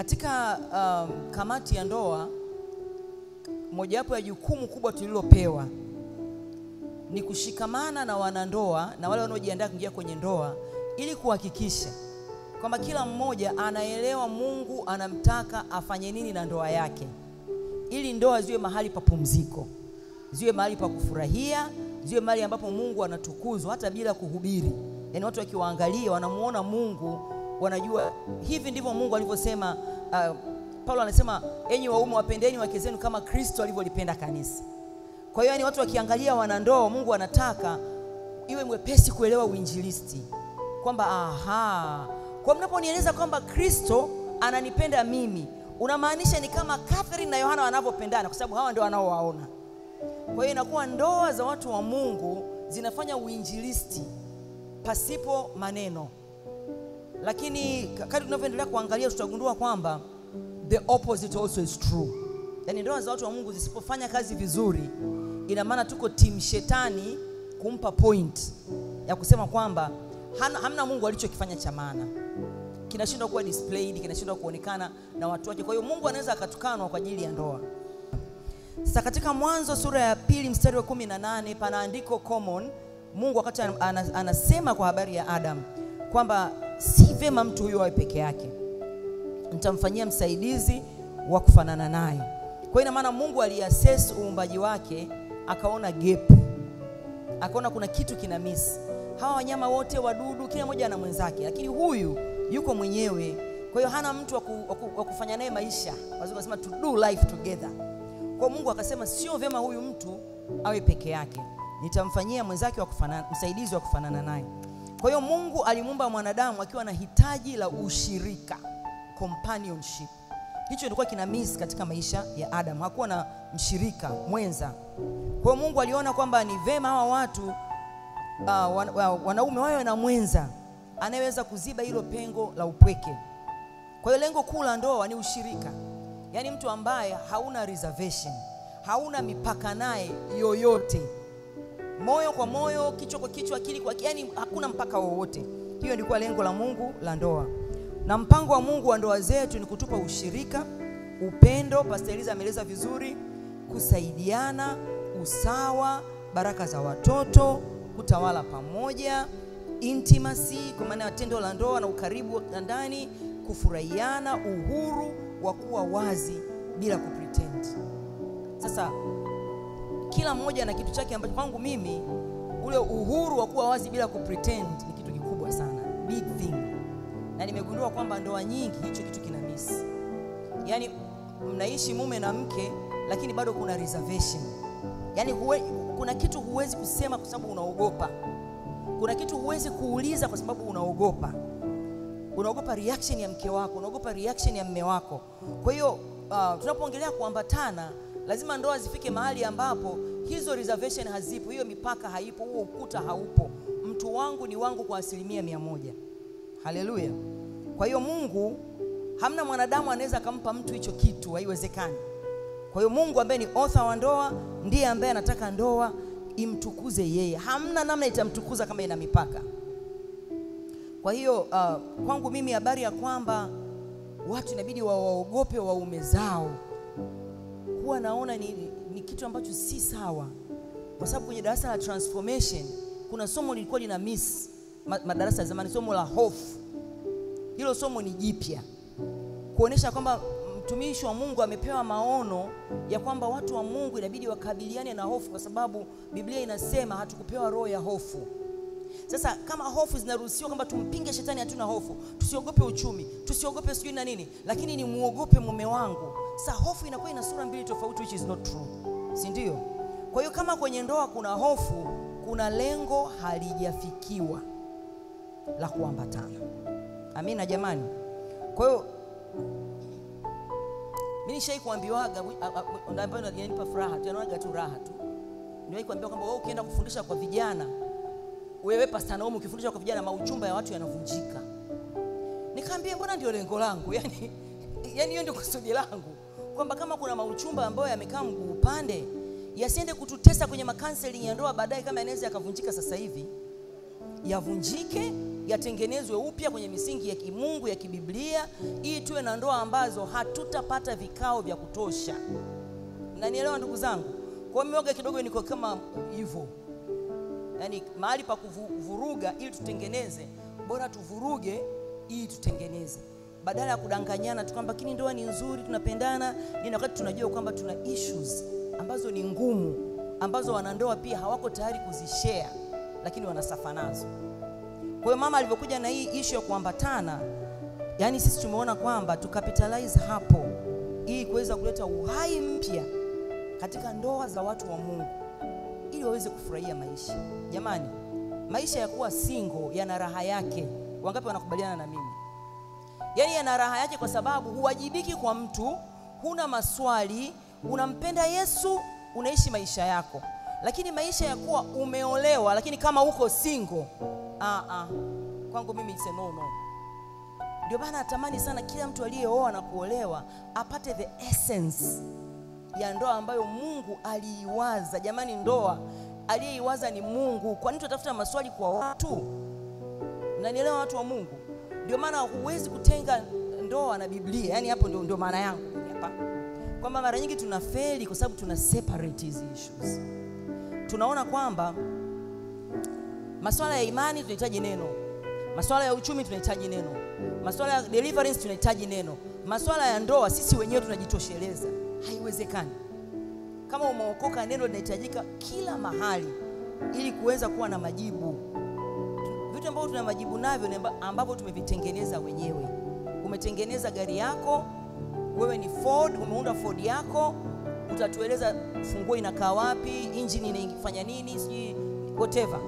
Katika kamati ya ndoa, mojawapo ya jukumu kubwa tulilopewa ni kushikamana na wanandoa na wale wanaojiandaa kuingia kwenye ndoa ili kuhakikisha kwamba kila mmoja anaelewa Mungu anamtaka afanye nini na ndoa yake, ili ndoa ziwe mahali pa pumziko, ziwe mahali pa kufurahia, ziwe mahali ambapo Mungu anatukuzwa hata bila kuhubiri. Yaani watu wakiwaangalia wanamuona Mungu, wanajua hivi ndivyo Mungu alivyosema. Paulo anasema enyi waume wapendeni wake zenu kama Kristo alivyolipenda kanisa. Kwa hiyo yani watu wakiangalia wanandoa, Mungu anataka iwe mwepesi kuelewa uinjilisti, kwamba kwa mnaponieleza kwamba Kristo ananipenda mimi, unamaanisha ni kama Catherine na Yohana wanavyopendana, kwa sababu hawa ndio wanaowaona. Kwa hiyo inakuwa ndoa za watu wa Mungu zinafanya uinjilisti pasipo maneno. Lakini kadri tunavyoendelea kuangalia tutagundua kwamba the opposite also is true. Yaani ndoa za watu wa Mungu zisipofanya kazi vizuri, ina maana tuko team shetani kumpa point ya kusema kwamba hamna Mungu alichokifanya cha maana, kinashindwa kuwa displayed, kinashindwa kuonekana na watu wake. Kwa hiyo Mungu anaweza akatukanwa kwa ajili ya ndoa. Sasa katika Mwanzo sura ya 2 mstari wa 18 pana andiko common. Mungu wakati anasema kwa habari ya Adam kwamba si vema mtu huyo awe peke yake, nitamfanyia msaidizi wa kufanana naye. Kwa hiyo ina maana Mungu aliassess uumbaji wake, akaona gap, akaona kuna kitu kina miss. Hawa wanyama wote, wadudu, kila mmoja ana mwenzake, lakini huyu yuko mwenyewe. Kwa hiyo hana mtu wa kufanya naye maisha. Wazungu wanasema to do life together. Kwa Mungu akasema sio vema huyu mtu awe peke yake, nitamfanyia mwenzake wa kufanana, msaidizi wa kufanana naye. Kwa hiyo Mungu alimuumba mwanadamu akiwa na hitaji la ushirika, companionship. Hicho ndiko kina miss katika maisha ya Adam. Hakuwa na mshirika mwenza. Kwa hiyo Mungu aliona kwamba ni vema hawa watu wanaume wawe na mwenza anayeweza kuziba hilo pengo la upweke. Kwa hiyo lengo kuu la ndoa ni ushirika. Yaani mtu ambaye hauna reservation, hauna mipaka naye yoyote. Moyo kwa moyo, kichwa kwa kichwa, akili kwa akili, yani hakuna mpaka wowote. Hiyo ndiko lengo la Mungu la ndoa. Na mpango wa Mungu wa ndoa zetu ni kutupa ushirika, upendo, Pastor Eliza ameeleza vizuri, kusaidiana, usawa, baraka za watoto, kutawala pamoja, intimacy kwa maana ya tendo la ndoa na ukaribu wa ndani, kufurahiana, uhuru wa kuwa wazi bila kupretend. Sasa kila mmoja na kitu chake ambacho kwangu mimi ule uhuru wa kuwa wazi bila kupretend ni kitu kikubwa sana, big thing. Na nimegundua kwamba ndoa nyingi hicho kitu kina miss. Yaani mnaishi mume na mke lakini bado kuna reservation. Yaani kuna kitu huwezi kusema kwa sababu unaogopa. Kuna kitu huwezi kuuliza kwa sababu unaogopa. Unaogopa reaction ya mke wako, unaogopa reaction ya mume wako. Kwa hiyo tunapoongelea kuambatana, lazima ndoa zifike mahali ambapo hizo reservation hazipo, hiyo mipaka haipo, huo ukuta haupo. Mtu wangu ni wangu kwa 100%. Haleluya. Kwa hiyo Mungu, hamna mwanadamu anaweza kumpa mtu hicho kitu, haiwezekani. Kwa hiyo Mungu ambaye ni author wa ndoa ndiye ambaye anataka ndoa imtukuze yeye. Hamna namna itamtukuza kama ina mipaka. Kwa hiyo kwangu mimi habari ya kwamba watu inabidi waogope waume zao, huwa naona ni kitu ambacho si sawa. Kwa sababu kwenye darasa la transformation kuna somo lilikuwa lina miss madarasa ya zamani, somo la hofu. Hilo somo ni jipya, kuonesha kwamba mtumishi wa Mungu amepewa maono ya kwamba watu wa Mungu inabidi wakabiliane na hofu, kwa sababu Biblia inasema hatukupewa roho ya hofu. Sasa kama hofu zinaruhusiwa kwamba tumpinge shetani, hatuna hofu, tusiogope uchumi, tusiogope sijui na nini, lakini ni muogope mume wangu. Sasa hofu inakuwa ina sura mbili tofauti, which is not true, si ndio? Kwa hiyo kama kwenye ndoa kuna hofu, kuna lengo halijafikiwa la kuambatana. Amina jamani. Kwa hiyo mimi nishai kuambiwaga ambayo inanipa furaha, tunaonaga tu raha tu. Niwahi kuambiwa kwamba wewe ukienda kufundisha kwa vijana, wewe Pastor Naomi ukifundisha kwa vijana, mauchumba ya watu yanavunjika. Nikamwambia mbona ndio lengo langu, yani hiyo ndio kusudi langu, kwamba kama kuna mauchumba ambayo yamekaa mguu upande, yasiende kututesa kwenye counseling ya ndoa baadaye kama inaweza yakavunjika sasa hivi. yavunjike, yatengenezwe upya kwenye misingi ya kimungu ya kibiblia, ili tuwe na ndoa ambazo hatutapata vikao vya kutosha. Na nielewa ndugu zangu, kwa mioga kidogo niko kama hivyo. Yaani mahali pa kuvuruga ili tutengeneze, bora tuvuruge ili tutengeneze. Badala ya kudanganyana tu kwamba kini ndoa ni nzuri, tunapendana, ni wakati tunajua kwamba tuna issues ambazo ni ngumu, ambazo wanandoa pia hawako tayari kuzishare, lakini wanasafa nazo. Kwa hiyo mama alipokuja na hii issue ya kuambatana, yani sisi tumeona kwamba tukapitalize hapo ili kuweza kuleta uhai mpya katika ndoa za watu wa Mungu ili waweze kufurahia maisha. Jamani, maisha ya kuwa single yana raha yake. Wangapi wanakubaliana na mimi? Yaani yana raha yake kwa sababu huwajibiki kwa mtu, huna maswali, unampenda Yesu, unaishi maisha yako. Lakini maisha ya kuwa umeolewa lakini kama uko single, kwangu mimi it's a no. Ndio maana natamani sana kila mtu aliyeoa na kuolewa apate the essence ya ndoa ambayo Mungu aliiwaza. Jamani, ndoa aliyeiwaza ni Mungu. Kwa nini tunatafuta maswali kwa watu? Mnanielewa watu wa Mungu? Ndio maana huwezi kutenga ndoa na Biblia. Yaani hapo ndio maana yangu hapa. Kwamba mara nyingi tunafeli kwa sababu tuna separate these issues. Tunaona kwamba masuala ya imani tunahitaji neno, masuala ya uchumi tunahitaji neno, masuala ya deliverance tunahitaji neno, masuala ya ndoa sisi wenyewe tunajitosheleza. Haiwezekani. Kama umeokoka, neno linahitajika kila mahali ili kuweza kuwa na majibu. Vitu ambavyo tuna majibu navyo ambavyo tumevitengeneza wenyewe. Umetengeneza gari yako, wewe ni Ford, umeunda Ford yako, utatueleza funguo inakaa wapi, engine inafanya nini, sijui whatever.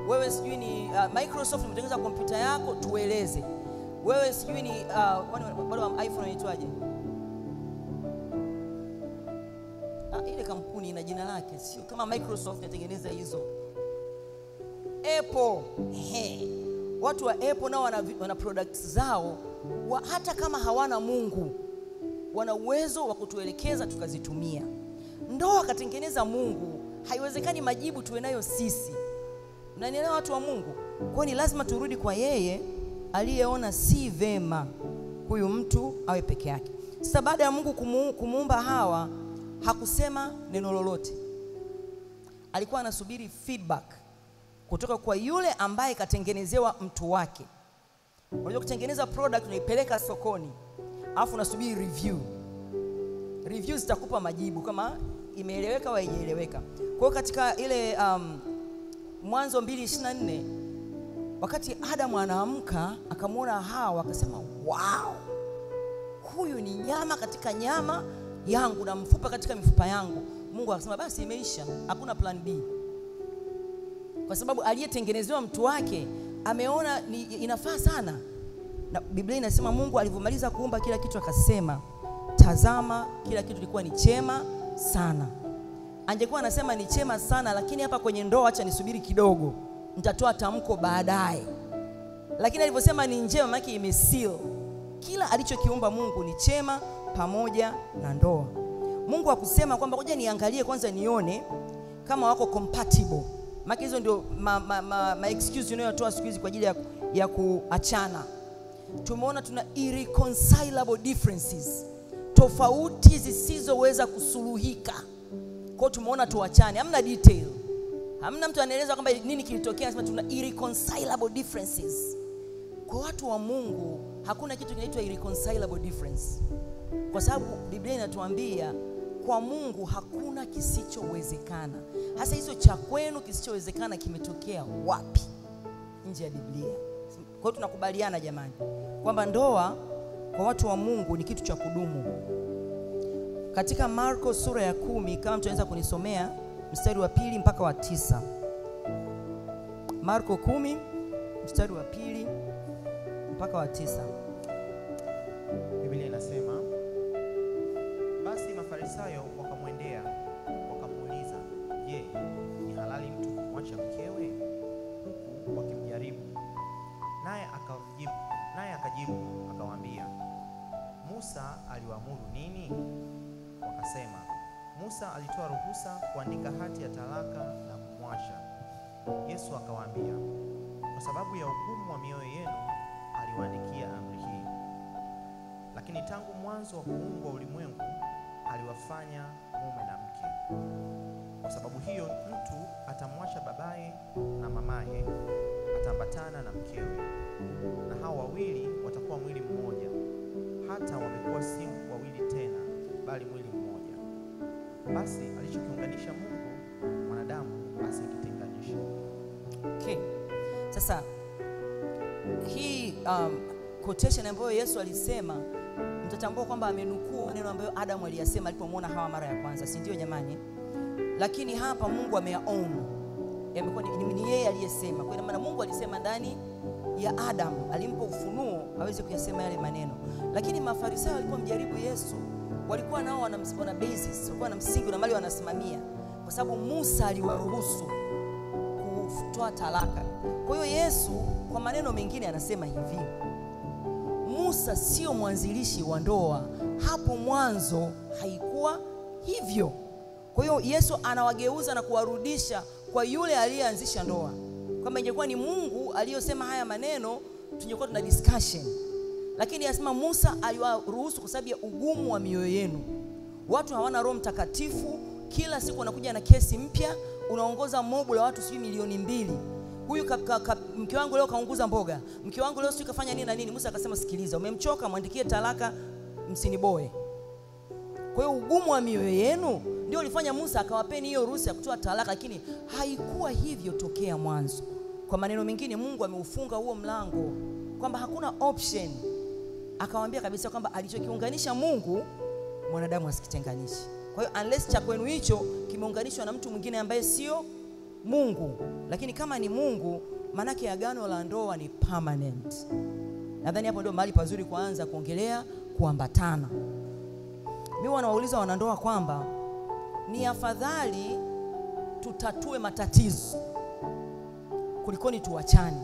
Wewe sijui ni Microsoft, umetengeneza kompyuta yako, tueleze. Wewe sijui ni wale wa iPhone inaitwaje? Ile kampuni ina jina lake, sio kama Microsoft inatengeneza hizo. Apple, watu wa Apple nao wana products zao, hata kama hawana Mungu wana uwezo wa kutuelekeza tukazitumia. Ndoa katengeneza Mungu, haiwezekani majibu tuwe nayo sisi. Mnanielewa watu wa Mungu? Kwa ni lazima turudi kwa yeye aliyeona si vema huyu mtu awe peke yake. Sasa baada ya Mungu kumuumba Hawa, hakusema neno lolote. Alikuwa anasubiri feedback kutoka kwa yule ambaye katengenezewa mtu wake. Unajua kutengeneza product unaipeleka sokoni, alafu unasubiri review. Review zitakupa majibu kama imeeleweka au haijaeleweka. Kwa hiyo katika ile Mwanzo 2:24, wakati Adamu anaamka akamwona Hawa, akasema wow, huyu ni nyama katika nyama yangu na mfupa katika mifupa yangu. Mungu akasema basi imeisha, hakuna plan B. Kwa sababu aliyetengenezewa mtu wake ameona inafaa sana. Na Biblia inasema Mungu alivomaliza kuumba kila kitu akasema, tazama kila kitu kilikuwa ni chema sana. Angekuwa anasema ni chema sana, lakini hapa kwenye ndoa acha nisubiri kidogo, nitatoa tamko baadaye. Lakini alivyosema ni njema, maana imeseal. Kila alichokiumba Mungu ni chema pamoja na ndoa. Mungu hakusema kwamba ngoja niangalie kwanza nione kama wako compatible. Maana hizo ndio excuse unayotoa siku hizi kwa ajili ya kuachana. Tumeona tuna irreconcilable differences, tofauti zisizoweza kusuluhika. Kwa tumeona tuachane, hamna detail. Hamna mtu anaeleza kwamba nini kilitokea, anasema tuna irreconcilable differences. Kwa watu wa Mungu hakuna kitu kinaitwa irreconcilable difference. Kwa sababu Biblia inatuambia kwa Mungu hakuna kisichowezekana. Hasa hizo cha kwenu kisichowezekana kimetokea wapi nje ya Biblia? Kwa hiyo tunakubaliana jamani kwamba ndoa kwa watu wa Mungu ni kitu cha kudumu. Katika Marko sura ya 10, kama mtu anaweza kunisomea mstari wa 2 mpaka wa 9. Marko 10 mstari wa 2 mpaka wa 9. Biblia inasema, basi Mafarisayo wakamwendea wakamuuliza, je, ni halali mtu kumwacha mkewe? Huku wakimjaribu. Naye akajibu akawaambia, Musa aliwaamuru nini? Wakasema, Musa alitoa ruhusa kuandika hati ya talaka na kumwacha. Yesu akawaambia, kwa sababu ya ugumu wa mioyo yenu aliwaandikia amri hii. Lakini tangu mwanzo wa kuumbwa ulimwengu aliwafanya mume na mke. Kwa sababu hiyo mtu atamwacha babaye na mamaye, ataambatana na mkewe, na hao wawili watakuwa mwili mmoja. Hata wamekuwa si wawili tena, bali mwili mmoja. Basi alichokiunganisha Mungu, mwanadamu asikitenganishe. Okay. Sasa hii quotation ambayo Yesu alisema, mtatambua kwamba amenukuu maneno ambayo Adam aliyasema alipomwona Hawa mara ya kwanza, si ndio jamani? Lakini hapa Mungu ameyaown. Yamekuwa ni yeye aliyesema. Kwa maana Mungu alisema ndani ya Adam, alimpa ufunuo aweze kuyasema yale maneno. Lakini Mafarisayo walikuwa mjaribu Yesu, walikuwa nao wana basis, walikuwa na msingi na mali wanasimamia, kwa sababu Musa aliwaruhusu kutoa talaka. Kwa hiyo Yesu kwa maneno mengine anasema hivi: Musa sio mwanzilishi wa ndoa, hapo mwanzo haikuwa hivyo. Kwa hiyo Yesu anawageuza na kuwarudisha kwa yule aliyeanzisha ndoa. Kama ingekuwa ni Mungu aliyosema haya maneno, tungekuwa tuna discussion. Lakini anasema Musa aliwaruhusu kwa sababu ya ugumu wa mioyo yenu. Watu hawana Roho Mtakatifu, kila siku wanakuja na kesi mpya, unaongoza mobu la watu sijui milioni 2. Huyu mke wangu leo kaunguza mboga, mke wangu leo sijui kafanya nini na nini. Musa akasema sikiliza, umemchoka, mwandikie talaka, msiniboe. Kwa hiyo ugumu wa mioyo yenu ndio ulifanya Musa akawapeni hiyo ruhusa ya kutoa talaka, lakini haikuwa hivyo tokea mwanzo. Kwa maneno mengine Mungu ameufunga huo mlango kwamba hakuna option. Akawaambia kabisa kwamba alichokiunganisha Mungu, mwanadamu asikitenganishe. Kwa hiyo unless cha kwenu hicho kimeunganishwa na mtu mwingine ambaye sio Mungu, lakini kama ni Mungu, manake agano la ndoa ni permanent. Nadhani hapo ndio mahali pazuri kuanza kuongelea kuambatana. Mimi wanawauliza wanandoa kwamba ni afadhali tutatue matatizo kulikoni tuachane.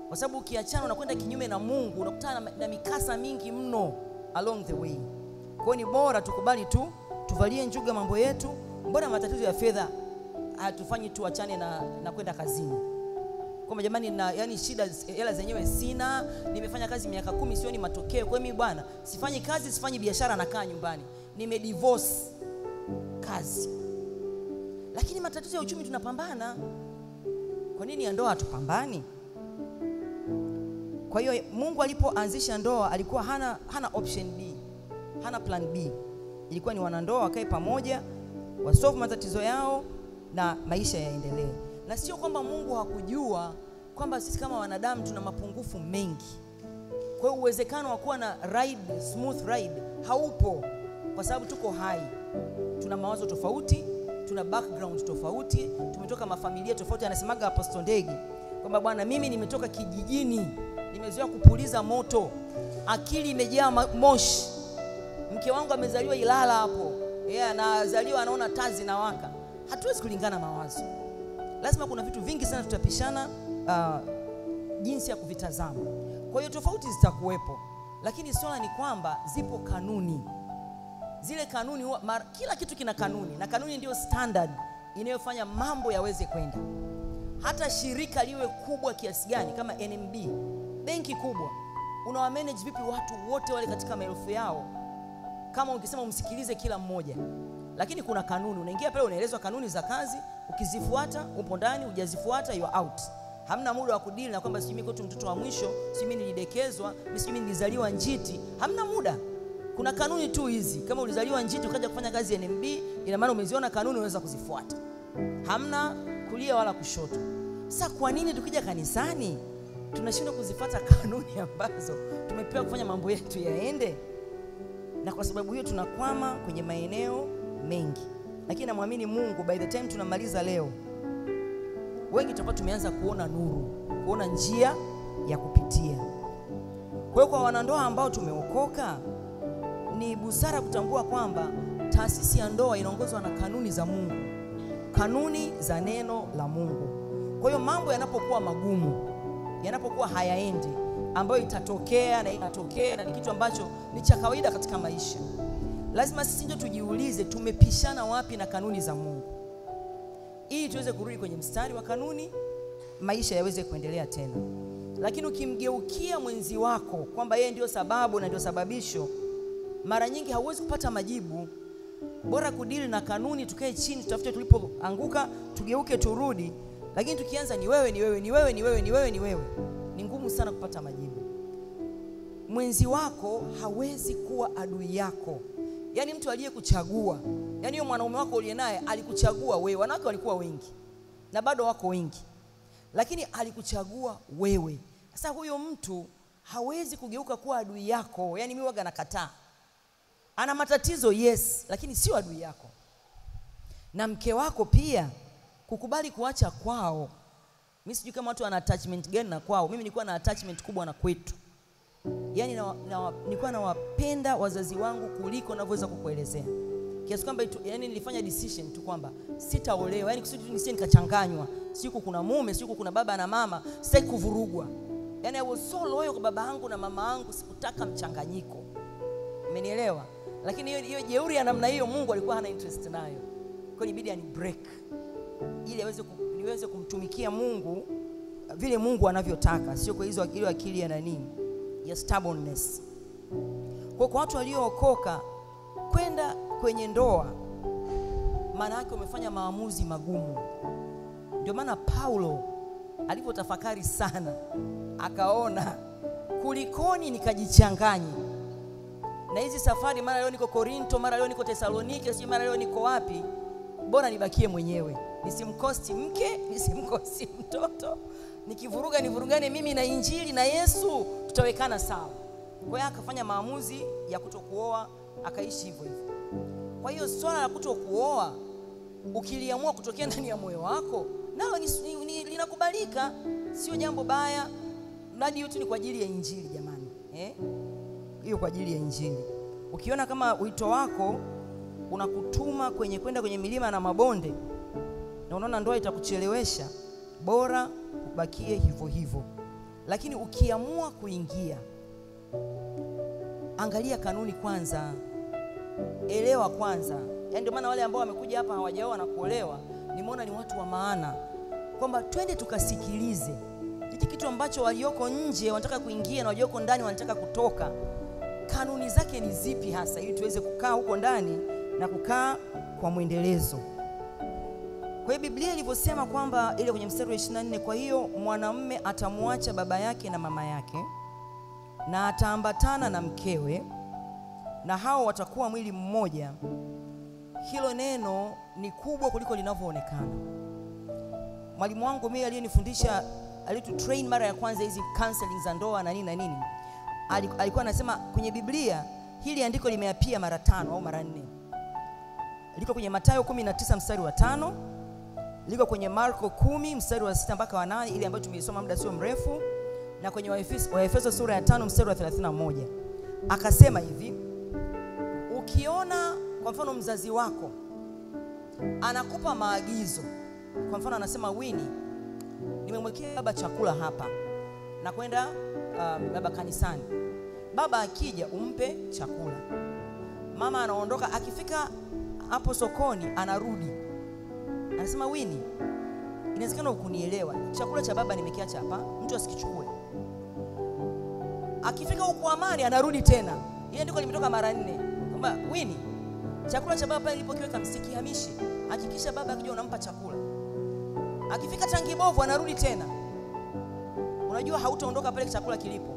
Kwa sababu ukiachana unakwenda kinyume na Mungu, unakutana na mikasa mingi mno along the way. Kwa hiyo ni bora tukubali tu, tuvalie njuga mambo yetu. Mbona matatizo ya fedha hatufanyi tuachane na kwenda kazini? Kwa jamani, yani shida hela zenyewe sina, nimefanya kazi miaka 10 sioni matokeo. Kwa mimi bwana, sifanyi kazi, sifanyi biashara, nakaa nyumbani. Nimedivorce kazi. Lakini matatizo ya uchumi tunapambana. Kwa nini ya ndoa hatupambani? Kwa hiyo Mungu alipoanzisha ndoa alikuwa hana option B, hana plan B. Ilikuwa ni wanandoa wakae pamoja, wasolve matatizo yao na maisha yaendelee. Na sio kwamba Mungu hakujua kwamba sisi kama wanadamu tuna mapungufu mengi. Kwa hiyo uwezekano wa kuwa na smooth ride haupo, kwa sababu tuko hai. Tuna mawazo tofauti, tuna background tofauti, tumetoka mafamilia tofauti. Anasemaga Apostle Ndege kwamba bwana, mimi nimetoka kijijini, nimezoea kupuliza moto, akili imejaa moshi. Mke wangu amezaliwa Ilala hapo, yeye anazaliwa anaona tazi na waka. Hatuwezi kulingana mawazo. Lazima kuna vitu vingi sana tutapishana jinsi ya kuvitazama. Kwa hiyo tofauti zitakuwepo, lakini swala ni kwamba zipo kanuni. Zile kanuni kila kitu kina kanuni, na kanuni ndio standard inayofanya mambo yaweze kwenda. Hata shirika liwe kubwa kiasi gani, kama NMB, benki kubwa, unawa manage vipi watu wote wale katika maelfu yao? Kama ukisema umsikilize kila mmoja, lakini kuna kanuni. Unaingia pale unaelezwa kanuni za kazi, ukizifuata upo ndani, hujazifuata you are out. Hamna muda wa kudili na kwamba sijui mimi mtoto wa mwisho, sijui mimi nilidekezwa, sijui nilizaliwa njiti. Hamna muda. Kuna kanuni tu hizi. Kama ulizaliwa njiti ukaja kufanya kazi NMB, ina maana umeziona kanuni, unaweza kuzifuata. Hamna kulia wala kushoto. Sasa kwa nini tukija kanisani tunashindwa kuzifuata kanuni ambazo tumepewa kufanya mambo yetu yaende? Na kwa sababu hiyo tunakwama kwenye maeneo mengi. Lakini namwamini Mungu, by the time tunamaliza leo, wengi tutakuwa tumeanza kuona nuru, kuona njia ya kupitia. Kwa hiyo kwa wanandoa ambao tumeokoka, ni busara kutambua kwamba taasisi ya ndoa inaongozwa na kanuni za Mungu, kanuni za neno la Mungu. Kwa hiyo mambo yanapokuwa magumu, yanapokuwa hayaendi, ambayo itatokea na inatokea na ni kitu ambacho ni cha kawaida katika maisha, lazima sisi ndio tujiulize tumepishana wapi na kanuni za Mungu, ili tuweze kurudi kwenye mstari wa kanuni maisha yaweze kuendelea tena. Lakini ukimgeukia mwenzi wako kwamba yeye ndio sababu na ndio sababisho, mara nyingi hauwezi kupata majibu. Bora kudili na kanuni, tukae chini, tutafute tulipoanguka, tugeuke turudi. Lakini tukianza ni wewe, ni ngumu sana kupata majibu. Mwenzi wako hawezi kuwa adui yako. Yaani mtu aliyekuchagua, yaani yule mwanaume wako uliye naye alikuchagua wewe. Wanawake walikuwa wengi na bado wako wengi, lakini alikuchagua wewe. Sasa huyo mtu hawezi kugeuka kuwa adui yako. Yaani mimi waga nakataa. Ana matatizo, yes, lakini sio adui yako. Na mke wako pia kukubali kuacha kwao. Mimi sijui kama watu wana attachment gani na kwao. Mimi nilikuwa na attachment kubwa na kwetu. Yaani nilikuwa nawapenda wazazi wangu kuliko ninavyoweza kukuelezea. Kiasi kwamba yaani nilifanya decision tu kwamba sitaolewa. Yaani kusudi nisije nikachanganywa. Siku kuna mume, siku kuna baba na mama, sitaki kuvurugwa. Yaani I was so loyal kwa baba yangu na mama yangu, sikutaka mchanganyiko. Umenielewa? Lakini hiyo jeuri ya namna hiyo Mungu alikuwa hana interest nayo. Kwa hiyo ibidi ani break ili niweze kumtumikia Mungu vile Mungu anavyotaka, sio kwa hizo akili ya nani, ya stubbornness. Kwa watu waliookoka kwenda kwenye ndoa, maana yake umefanya maamuzi magumu. Ndio maana Paulo alipotafakari sana akaona kulikoni nikajichanganye na hizi safari, mara leo niko Korinto, mara leo niko Tesalonike, si mara leo niko wapi, bora nibakie mwenyewe. Nisimkosti mke, nisimkosti mtoto. Nivurugane mimi na Injili na Yesu, tutawekana sawa. Kwa hiyo akafanya maamuzi ya kutokuoa, akaishi hivyo hivyo. Kwa hiyo swala la kutokuoa ukiliamua kutokea ndani ya moyo wako, nalo linakubalika, sio jambo baya. Mradi yote ni kwa ajili ya Injili jamani. Hiyo kwa ajili ya Injili. Ukiona kama wito wako unakutuma kwenda kwenye milima na mabonde na unaona ndoa itakuchelewesha, bora ubakie hivyo hivyo. Lakini ukiamua kuingia, angalia kanuni kwanza, elewa kwanza. Yaani ndio maana wale ambao wamekuja hapa hawajaoa na kuolewa, nimeona ni watu wa maana, kwamba twende tukasikilize hiki kitu ambacho walioko nje wanataka kuingia na walioko ndani wanataka kutoka, kanuni zake ni zipi hasa, ili tuweze kukaa huko ndani na kukaa kwa mwendelezo. Kwa hiyo Biblia ilivyosema kwamba ile kwenye mstari wa 24, kwa hiyo mwanamume atamwacha baba yake na mama yake na ataambatana na mkewe na hao watakuwa mwili mmoja. Hilo neno ni kubwa kuliko linavyoonekana. Mwalimu wangu mimi aliyenifundisha, alitutrain mara ya kwanza hizi counseling za ndoa na nini, alikuwa anasema kwenye Biblia hili andiko limeapia mara 5 au mara 4. Liko kwenye Mathayo 19 mstari wa 5, liko kwenye Marko 10 mstari wa 6 mpaka wa 8, ile ambayo tumeisoma muda sio mrefu, na kwenye Waefeso sura ya 5 mstari wa 31. Akasema hivi, ukiona kwa mfano mzazi wako anakupa maagizo, kwa mfano anasema, Winnie, nimemwekea baba chakula hapa na kwenda baba kanisani. Baba akija umpe chakula. Mama anaondoka, akifika hapo sokoni anarudi, anasema, Winnie, inawezekana ukunielewa, chakula cha baba nimekiacha hapa, mtu asikichukue. Akifika huko Amani anarudi tena. Ile ndiko limetoka mara 4. Kwamba Winnie, chakula cha baba nilipokiweka msikihamishe. Hakikisha baba akija unampa chakula. Akifika Tangibovu anarudi tena. Unajua hautaondoka pale chakula kilipo.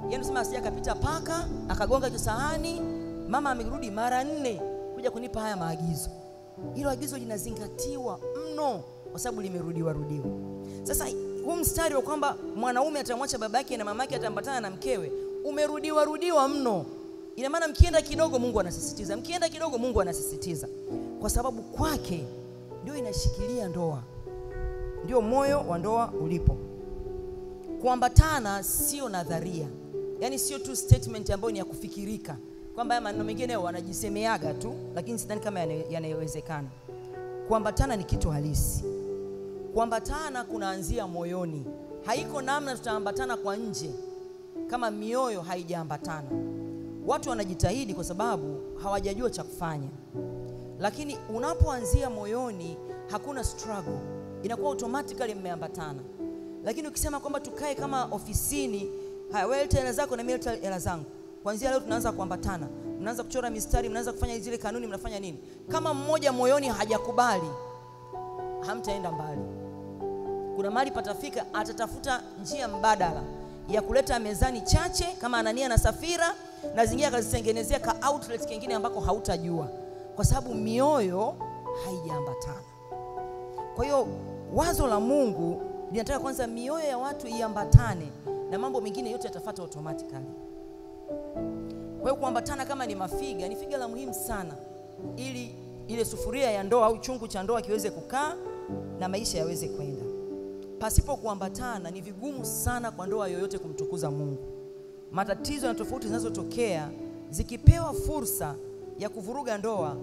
Yeye anasema asije akapita paka, akagonga kisahani, mama amerudi mara 4 kuja kunipa haya maagizo. Hilo agizo linazingatiwa mno kwa sababu limerudiwa. Sasa huu mstari wa kwamba mwanaume atamwacha babake na mamake ataambatana na mkewe umerudiwa mno. Ina maana mkienda kidogo Mungu anasisitiza, mkienda kidogo Mungu anasisitiza, kwa sababu kwake ndio inashikilia ndoa, ndio moyo wa ndoa ulipo. Kuambatana sio nadharia, yani sio tu statement ambayo ni ya kufikirika, kwamba haya maneno mengine wanajisemeaga tu, lakini sidhani kama yanawezekana. Kuambatana ni kitu halisi. Kuambatana kunaanzia moyoni. Haiko namna tutaambatana kwa nje kama mioyo haijaambatana. Watu wanajitahidi kwa sababu hawajajua cha kufanya. Lakini unapoanzia moyoni hakuna struggle. inakuwa automatically mmeambatana. Lakini ukisema kwamba tukae kama ofisini, haya wewe leta hela zako na mimi leta hela zangu, kuanzia leo tunaanza kuambatana, mnaanza kuchora mistari, mnaanza kufanya zile kanuni, mnafanya nini? Kama mmoja moyoni hajakubali, hamtaenda mbali. Kuna mahali patafika atatafuta njia mbadala ya kuleta mezani chache, kama Anania na Safira, na zingine akazitengenezea ka outlet kingine ambako hautajua, kwa sababu mioyo haijaambatana. Kwa hiyo wazo la Mungu linataka kwanza mioyo ya watu iambatane, na mambo mengine yote yatafuata automatically. Kwa hiyo kuambatana kama ni mafiga, ni figa la muhimu sana, ili ile sufuria ya ndoa au chungu cha ndoa kiweze kukaa na maisha yaweze kwenda. Pasipo kuambatana ni vigumu sana kwa ndoa yoyote kumtukuza Mungu. Matatizo na tofauti zinazotokea zikipewa fursa ya kuvuruga ndoa,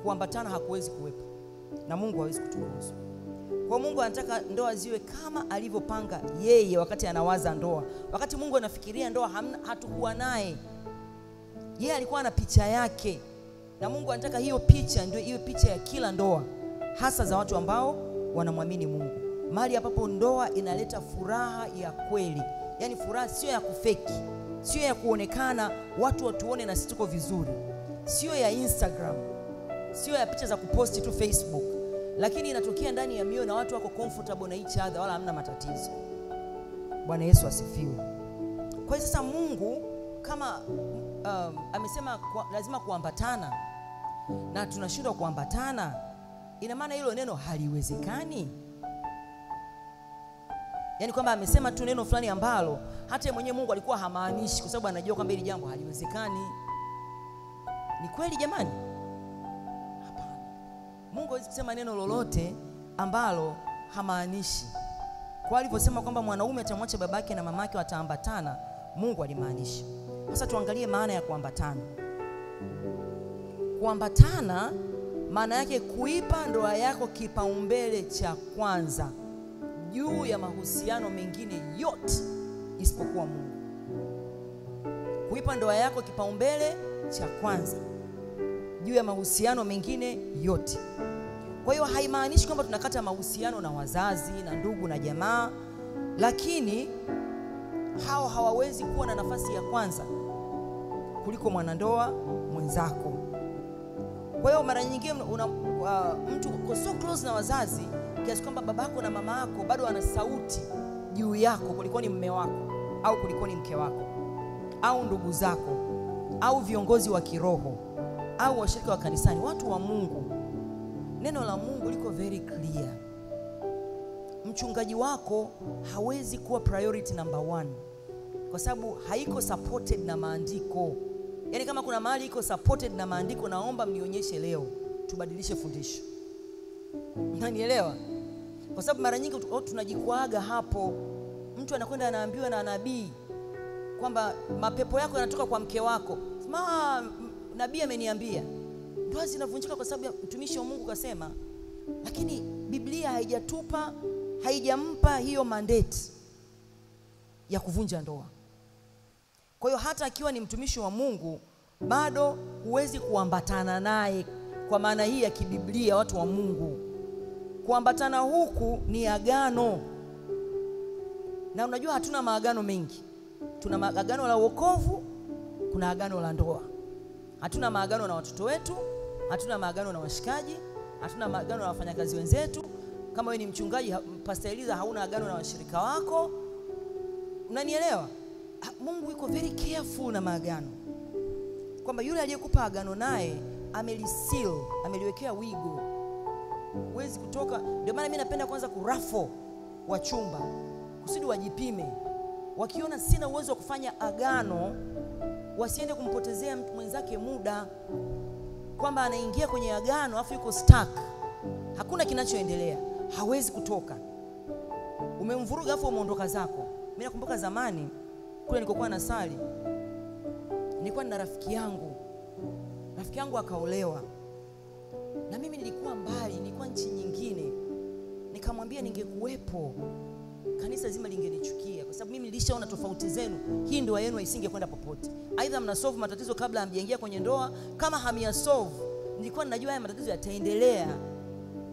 kuambatana hakuwezi kuwepo na Mungu hawezi kuturuhusu. Kwa Mungu anataka ndoa ziwe kama alivyopanga yeye wakati anawaza ndoa. Wakati Mungu anafikiria ndoa hatukuwa naye. Yeye alikuwa na picha yake, na Mungu anataka hiyo picha ndio iwe picha ya kila ndoa, hasa za watu ambao wanamwamini Mungu. Mahali ambapo ndoa inaleta furaha ya kweli. Yaani furaha sio ya kufeki, sio ya kuonekana watu watuone na sisi tuko vizuri, sio ya Instagram, sio ya picha za kuposti tu Facebook, lakini inatokea ndani ya mioyo na watu wako comfortable na each other, wala hamna matatizo. Bwana Yesu asifiwe. Kwa hiyo sasa Mungu kama amesema lazima kuambatana, na tunashindwa kuambatana, ina maana hilo neno haliwezekani. Yaani kwamba amesema tu neno fulani ambalo hata mwenyewe Mungu alikuwa hamaanishi, kwa sababu anajua kwamba hili jambo haliwezekani. Ni kweli jamani? Hapana. Mungu hawezi kusema neno lolote ambalo hamaanishi. Kwa alivyosema kwamba mwanaume atamwacha babake na mamake wataambatana, Mungu alimaanisha. Sasa tuangalie maana ya kuambatana. Kuambatana maana yake kuipa ndoa yako kipaumbele cha kwanza juu ya mahusiano mengine yote isipokuwa Mungu. Kuipa ndoa yako kipaumbele cha kwanza juu ya mahusiano mengine yote. Kwa hiyo haimaanishi kwamba tunakata mahusiano na wazazi na ndugu na jamaa, lakini hao hawawezi kuwa na nafasi ya kwanza kuliko mwanandoa mwenzako. Kwa hiyo mara nyingine mtu uko so close na wazazi kiasi kwamba babako na mama yako bado wana sauti juu yako kuliko ni mume wako au kuliko ni mke wako au ndugu zako au viongozi wa kiroho au washirika wa kanisani, watu wa Mungu. Neno la Mungu liko very clear. Mchungaji wako hawezi kuwa priority number 1 kwa sababu haiko supported na maandiko. Yaani kama kuna mahali iko supported na maandiko, naomba mnionyeshe leo tubadilishe fundisho. Unanielewa? Kwa sababu mara nyingi tunajikwaga hapo. Mtu anakwenda anaambiwa na nabii kwamba mapepo yako yanatoka kwa mke wako. Nabii ameniambia. Ndoa zinavunjika kwa sababu mtumishi wa Mungu kasema. Lakini Biblia haijampa hiyo mandate ya kuvunja ndoa. Kwa hiyo hata akiwa ni mtumishi wa Mungu, bado huwezi kuambatana naye kwa maana hii ya kibiblia. Watu wa Mungu, kuambatana huku ni agano. Na unajua hatuna maagano mengi. Tuna agano la wokovu, kuna agano la ndoa. Hatuna maagano na watoto wetu, hatuna maagano na washikaji, hatuna maagano na wafanyakazi wenzetu. Kama wewe ni mchungaji, Pastor Eliza, hauna agano na washirika wako. Unanielewa? Mungu yuko very careful na maagano. Kwamba yule aliyekupa agano naye ameliseal, ameliwekea wigo. Huwezi kutoka. Ndio maana mimi napenda kwanza kurafo wachumba kusudi wajipime. Wakiona sina uwezo wa kufanya agano, wasiende kumpotezea mwenzake muda, kwamba anaingia kwenye agano afu yuko stuck, hakuna kinachoendelea, hawezi kutoka. Umemvuruga afu umeondoka zako. Mimi nakumbuka zamani kule nilikokuwa nasali, nilikuwa na rafiki yangu akaolewa, na mimi nilikuwa mbali, nilikuwa nchi nyingine. Nikamwambia ningekuwepo kanisa zima lingenichukia, kwa sababu mimi nilishaona tofauti zenu. Hii ndoa yenu isingekwenda popote. Aidha mna solve matatizo kabla hamjaingia kwenye ndoa, kama hamia solve nilikuwa ninajua haya matatizo yataendelea.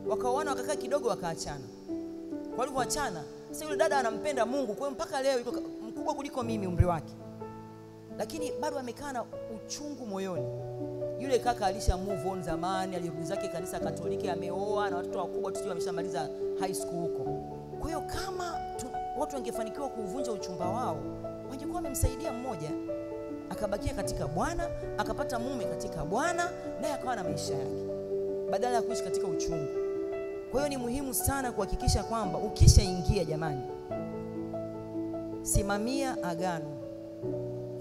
wakaoana, wakakaa kidogo, wakaachana. Kwa hivyo achana, sasa yule dada anampenda Mungu, kwa hiyo mpaka leo yuko mkubwa kuliko mimi umri wake, lakini bado amekaa na uchungu moyoni. Yule kaka alisha move on zamani, alirudi zake kanisa Katoliki, ameoa na watoto wakubwa tu wameshamaliza high school huko. Kwa hiyo kama watu wangefanikiwa kuvunja uchumba wao, wangekuwa wamemsaidia mmoja, akabakia katika Bwana, akapata mume katika Bwana, naye akawa na maisha yake, badala ya kuishi katika uchungu. Kwa hiyo ni muhimu sana kuhakikisha kwamba ukishaingia, jamani, simamia agano.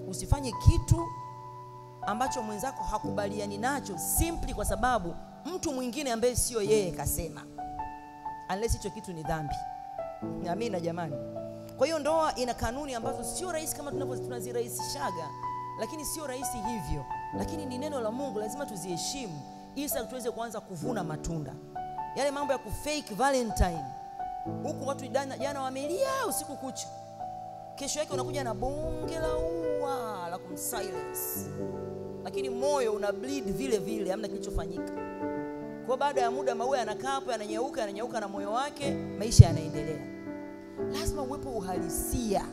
Usifanye kitu ambacho mwenzako hakubaliani nacho simply kwa sababu mtu mwingine ambaye sio yeye kasema, unless hicho kitu ni dhambi. Amina jamani. Kwa hiyo ndoa ina kanuni ambazo sio rahisi kama tunazirahisishaga, lakini sio rahisi hivyo, lakini ni neno la Mungu, lazima tuziheshimu ili sasa tuweze kuanza kuvuna matunda. Yale mambo ya kufake Valentine, huku watu jana wamelia usiku kucha, kesho yake unakuja na bonge la ua la kumsilence, lakini moyo una bleed vile vile, hamna kilichofanyika. Kwa baada ya muda maua yanakaa hapo, yananyauka na moyo wake, maisha yanaendelea. Lazima uwepo uhalisia.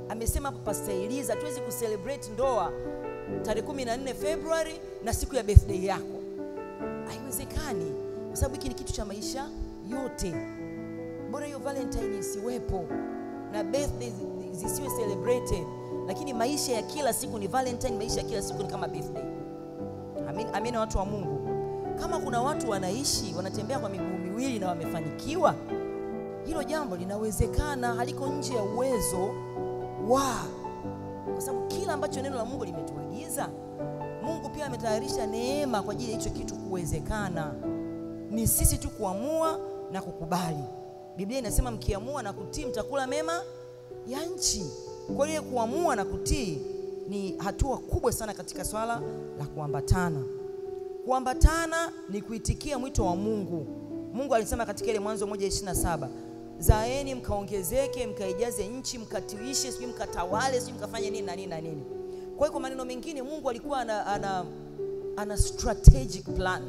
Amesema Pastor Eliza tuwezi kucelebrate ndoa tarehe 14 February na siku ya birthday yako. Haiwezekani, kwa sababu hiki ni kitu cha maisha yote. Bora hiyo Valentine isiwepo na birthday zisiwe celebrated, lakini maisha ya kila siku ni Valentine, maisha ya kila siku ni kama birthday. Amina watu wa Mungu. Kama kuna watu wanaishi wanatembea kwa miguu miwili na wamefanikiwa, hilo jambo linawezekana, haliko nje ya uwezo kwa sababu kila ambacho neno la Mungu limetuagiza, Mungu pia ametayarisha neema kwa ajili ya hicho kitu kuwezekana. Ni sisi tu kuamua na kukubali. Biblia inasema mkiamua na kutii mtakula mema ya nchi. Kwa hiyo kuamua na kutii ni hatua kubwa sana katika swala la kuambatana. Kuambatana ni kuitikia mwito wa Mungu. Mungu alisema katika ile Mwanzo 1:27, zaeni mkaongezeke, mkaijaze nchi, mkatiishe, sijui mkatawale, sijui mkafanye nini na nini na nini. Kwa hiyo kwa maneno mengine, Mungu alikuwa ana strategic plan,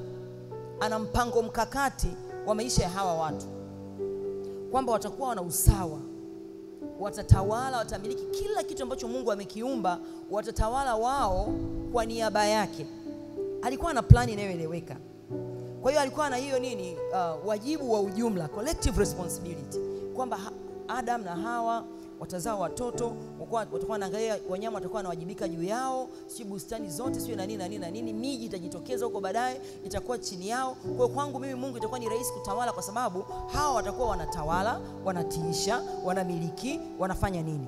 ana mpango mkakati wa maisha ya hawa watu, kwamba watakuwa wana usawa, watatawala, watamiliki kila kitu ambacho Mungu amekiumba, watatawala wao kwa niaba yake. Alikuwa na plani inayoeleweka. Kwa hiyo alikuwa na hiyo wajibu wa ujumla, collective responsibility, kwamba Adam na Hawa watazaa watoto, watakuwa wanaangalia wanyama, watakuwa wanawajibika juu yao, si bustani zote, sio na nini, miji itajitokeza huko baadaye itakuwa chini yao. Kwa hiyo kwangu mimi Mungu itakuwa ni rahisi kutawala, kwa sababu hawa watakuwa wanatawala, wanatiisha, wanamiliki, wanafanya nini.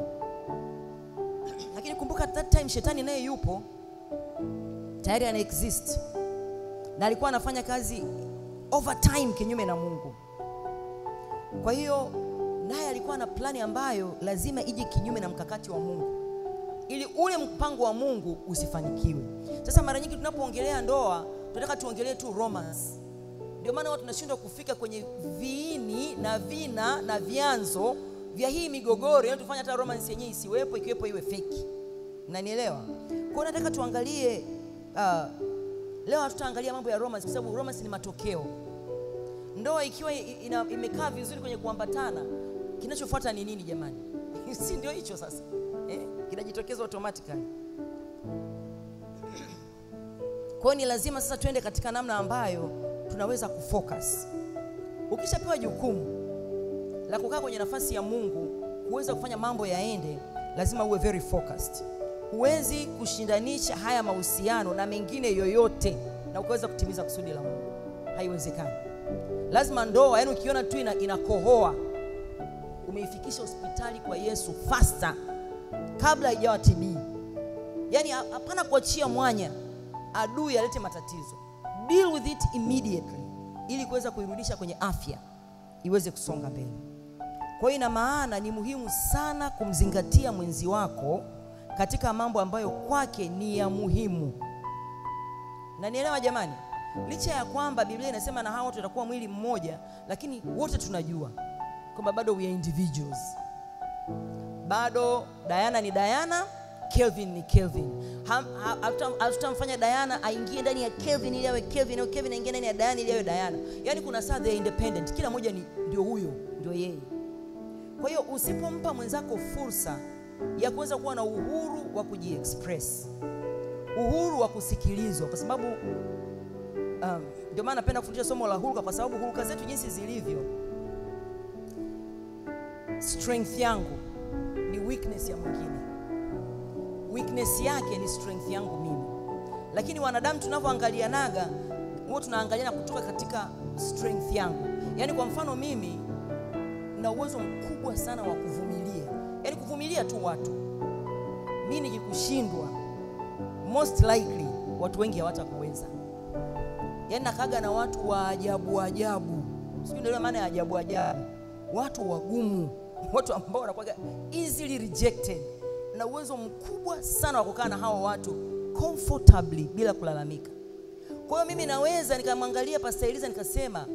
Lakini kumbuka at that time shetani naye yupo tayari, ana exist, na alikuwa anafanya kazi overtime kinyume na Mungu. Kwa hiyo naye alikuwa na plani ambayo lazima ije kinyume na mkakati wa Mungu, ili ule mpango wa Mungu usifanikiwe. Sasa mara nyingi tunapoongelea ndoa, tunataka tuongelee tu romance. Ndio maana watu tunashindwa kufika kwenye viini na vina na vyanzo vya hii migogoro inayotufanya hata romance yenyewe isiwepo, ikiwepo iwe fake. Unanielewa? Kwa hiyo nataka tuangalie leo hatutaangalia mambo ya romance, kwa sababu romance ni matokeo. Ndoa ikiwa imekaa vizuri kwenye kuambatana, kinachofuata ni nini jamani? Si ndio hicho sasa? Kinajitokeza automatically. Kwa hiyo ni lazima sasa tuende katika namna ambayo tunaweza kufocus. Ukishapewa jukumu la kukaa kwenye nafasi ya Mungu, kuweza kufanya mambo yaende, lazima uwe very focused. Huwezi kushindanisha haya mahusiano na mengine yoyote na ukaweza kutimiza kusudi la Mungu. Haiwezekani. Lazima ndoa, yani ukiona tu inakohoa, umeifikisha hospitali kwa Yesu faster kabla haijawa TB. Yani hapana kuachia mwanya adui alete matatizo. Deal with it immediately ili kuweza kuirudisha kwenye afya, iweze kusonga mbele. Kwa hiyo ina maana ni muhimu sana kumzingatia mwenzi wako katika mambo ambayo kwake ni ya muhimu. Na nielewa jamani, licha ya kwamba Biblia inasema na hao wote watakuwa mwili mmoja, lakini wote tunajua kwamba bado we are individuals. Bado Diana ni Diana, Kelvin ni Kelvin. Hatutamfanya Diana aingie ndani ya Kevin ili awe Kevin, au Kevin aingie ndani ya Diana ili awe Diana. Yaani kuna saa they independent, kila mmoja ndio huyo, ndio yeye. Kwa hiyo usipompa mwenzako fursa ya kuweza kuwa na uhuru wa kujiexpress, uhuru wa kusikilizwa, kwa sababu ndio maana napenda kufundisha somo la hulka, kwa sababu hulka zetu jinsi zilivyo, strength yangu ni weakness ya mwingine, weakness yake ni strength yangu mimi. Lakini wanadamu tunavyoangalianaga, huwa tunaangaliana kutoka katika strength yangu. Yaani kwa mfano mimi na uwezo mkubwa sana wa kuvumilia, yaani kuvumilia tu watu. Mimi nikikushindwa, most likely watu wengi hawatakuweza. Yaani nakaga na watu wa ajabu ajabu, sio ndio maana ya ajabu ajabu, watu wagumu, watu ambao wanakuwa easily rejected, na uwezo mkubwa sana wa kukaa na hao watu comfortably bila kulalamika. Kwa hiyo mimi naweza nikamwangalia Pastor Eliza nikasema,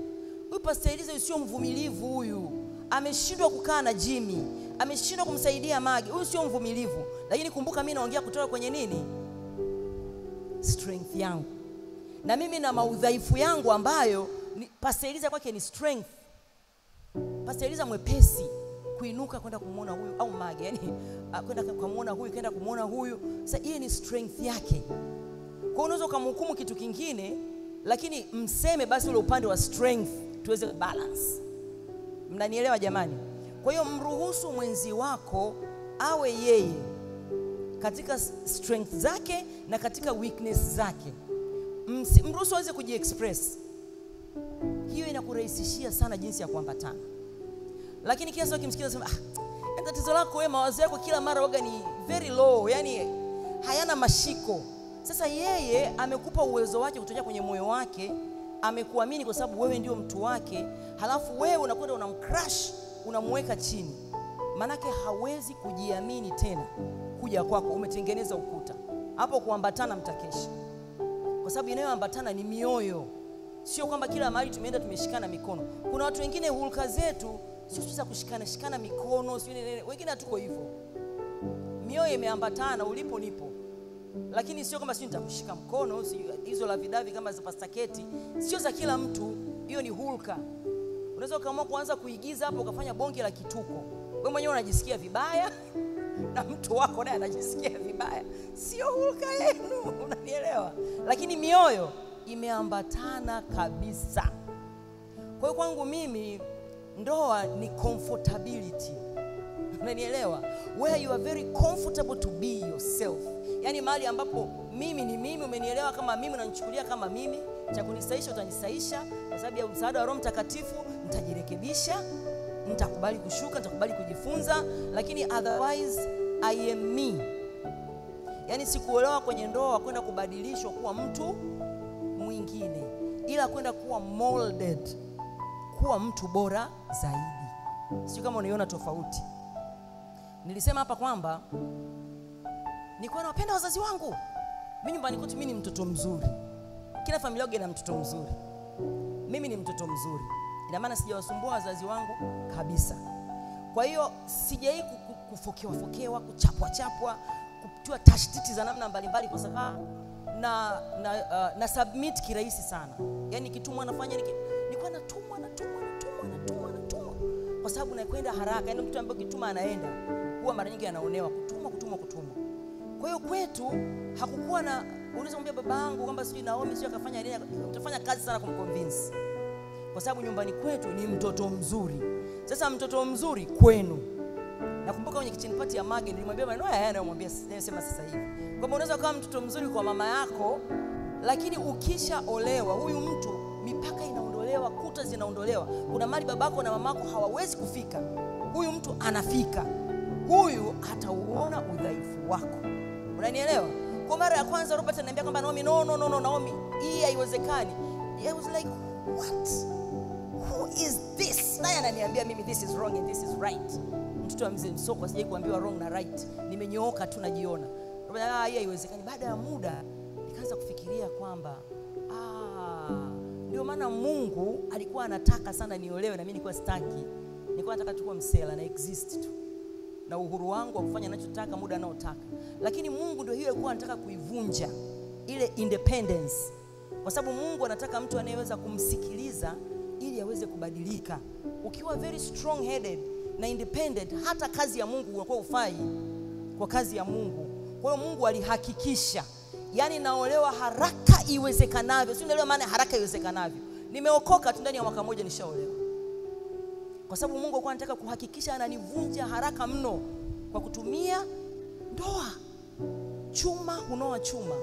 huyu Pastor Eliza sio mvumilivu huyu. Ameshindwa kukaa na Jimmy, ameshindwa kumsaidia Magi. Huyu sio mvumilivu. Lakini kumbuka mimi naongea kutoka kwenye nini? Strength yangu. Na mimi na maudhaifu yangu ambayo Pastor Eliza kwake ni strength. Pastor Eliza mwepesi kuinuka kwenda kumuona huyu au Magi, yani kwenda kumuona huyu, kwenda kumuona huyu. Sasa hiyo ni strength yake. Kwa unaweza kumhukumu kitu kingine, lakini mseme basi ule upande wa strength tuweze balance. Mnanielewa jamani? Kwa hiyo mruhusu mwenzi wako awe yeye katika strength zake na katika weakness zake. Mruhusu aweze kujiexpress. Hiyo inakurahisishia sana jinsi ya kuambatana. Lakini kiasi ukimsikiza sema, tatizo lako wewe, mawazo yako kila mara waga ni very low, yani hayana mashiko. Sasa yeye amekupa uwezo wake kutokea kwenye moyo wake, amekuamini kwa sababu wewe ndio mtu wake, halafu wewe unakwenda unamcrush, unamweka chini. Manake hawezi kujiamini tena kuja kwako, umetengeneza ukuta. Hapo kuambatana mtakesha. Kwa sababu inayoambatana ni mioyo. Sio kwamba kila mahali tumeenda tumeshikana mikono. Kuna watu wengine hulka zetu sio za kushikana mikono, sio wengine hatuko hivyo. Mioyo imeambatana, ulipo nipo. Lakini sio kama sio nitakushika mkono, sio hizo la vidavi kama za Pastor Keti, sio za kila mtu. Hiyo ni hulka. Unaweza kama kuanza kuigiza hapo ukafanya bonge la kituko. Wewe mwenyewe unajisikia vibaya na mtu wako naye anajisikia vibaya. Sio hulka yenu, unanielewa? Lakini mioyo imeambatana kabisa. Kwa hiyo kwangu mimi ndoa ni comfortability. Unanielewa? Where you are very comfortable to be yourself. Yaani mahali ambapo mimi ni mimi, umenielewa? Kama mimi unanichukulia kama mimi, cha kunisaisha utanisaisha, kwa sababu ya msaada wa Roho Mtakatifu nitajirekebisha, nitakubali kushuka, nitakubali kujifunza, lakini otherwise I am me. Yaani sikuolewa kwenye ndoa kwenda kubadilishwa kuwa mtu mwingine, ila kwenda kuwa molded, kuwa mtu bora zaidi. Sio kama unaiona tofauti. Nilisema hapa kwamba nilikuwa napenda wazazi wangu. Mimi nyumbani kwetu mimi ni mtoto mzuri. Kila familia yangu ina mtoto mzuri. Mimi ni mtoto mzuri. Ina maana sijawasumbua wazazi wangu kabisa. Kwa hiyo sijai kufokewa, kuchapwa, kutua tashtiti za namna mbalimbali, kwa sababu na submit kirahisi sana. Yaani kitumwa nafanya nilikuwa natumwa. Kwa sababu nakwenda haraka. Yaani mtu ambaye kituma anaenda, huwa mara nyingi anaonewa, kutumwa. Kwa hiyo kwetu hakukuwa na, unaweza kumwambia babangu kwamba sijui Naomi sio akafanya nini, utafanya kazi sana kumconvince. Kwa sababu nyumbani kwetu ni mtoto mzuri. Sasa mtoto mzuri kwenu. Nakumbuka kwenye kitchen party ya Mage nilimwambia maneno haya anayomwambia sema sasa hivi. Kwamba unaweza kuwa mtoto mzuri kwa mama yako, lakini ukisha olewa huyu mtu mipaka inaondolewa, kuta zinaondolewa. Kuna mali babako na mamako hawawezi kufika. Huyu mtu anafika. Huyu atauona udhaifu wako. Unanielewa? Kwa mara ya kwanza Robert ananiambia kwamba Naomi, no Naomi, hii haiwezekani. I was like, what? Who is this? Naye ananiambia mimi this is wrong and this is right. Mtoto wa mzee Msoko sijai kuambiwa wrong na right. Nimenyooka tu najiona. Robert, hii haiwezekani. Baada ya muda nikaanza kufikiria kwamba ndio maana Mungu alikuwa anataka sana niolewe na mimi nilikuwa sitaki. Nilikuwa nataka tu kuwa msela na exist tu. na uhuru wangu wa kufanya ninachotaka muda naotaka. Lakini Mungu ndio hiyo alikuwa anataka kuivunja ile independence, kwa sababu Mungu anataka mtu anayeweza kumsikiliza ili aweze kubadilika. Ukiwa very strong headed na independent, hata kazi ya Mungu unakuwa ufai kwa kazi ya Mungu. Kwa hiyo Mungu alihakikisha, yani naolewa haraka iwezekanavyo. Si unaelewa maana haraka iwezekanavyo? Nimeokoka tu ndani ya mwaka mmoja nishaolewa. Kwa sababu Mungu alikuwa anataka kuhakikisha ananivunja haraka mno kwa kutumia ndoa. Chuma hunoa chuma.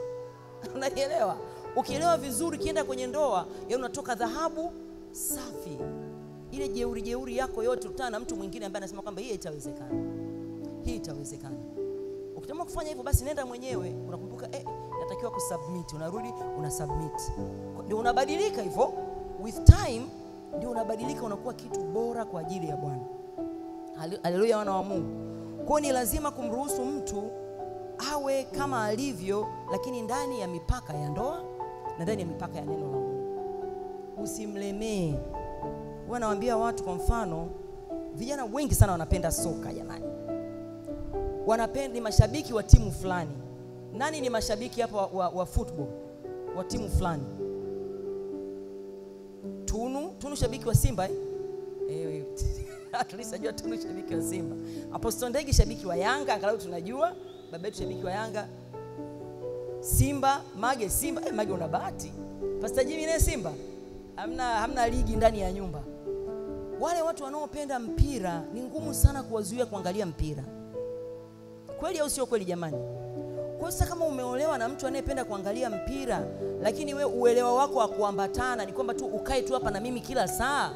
Unanielewa? Ukielewa vizuri kienda kwenye ndoa, yeye unatoka dhahabu safi. Ile jeuri yako yote utana na mtu mwingine ambaye anasema kwamba hii haitawezekana. Hii itawezekana. Ukitaka kufanya hivyo basi nenda mwenyewe, unakumbuka natakiwa kusubmit, unarudi unasubmit. Ndio unabadilika hivyo. With time ndio unabadilika, unakuwa kitu bora kwa ajili ya Bwana. Haleluya wana wa Mungu. Kwa ni lazima kumruhusu mtu awe kama alivyo, lakini ndani ya mipaka ya ndoa na ndani ya mipaka ya neno la Mungu. Usimlemee. Wanawaambia watu, kwa mfano, vijana wengi sana wanapenda soka jamani. Wanapenda, ni mashabiki wa timu fulani. Nani ni mashabiki hapa wa football? Wa timu fulani. Tunu shabiki wa Simba at least najua Tunu shabiki wa Simba. Apostle Ndegi shabiki wa Yanga, angalau tunajua. Baba yetu shabiki wa Yanga. Simba, Mage Simba. Mage una bahati. Pastor Jimmy naye Simba. Hamna ligi ndani ya nyumba. Wale watu wanaopenda mpira ni ngumu sana kuwazuia kuangalia mpira. Kweli au sio kweli jamani? Kwa sasa kama umeolewa na mtu anayependa kuangalia mpira, lakini we uelewa wako wa kuambatana ni kwamba tu ukae tu hapa na mimi kila saa,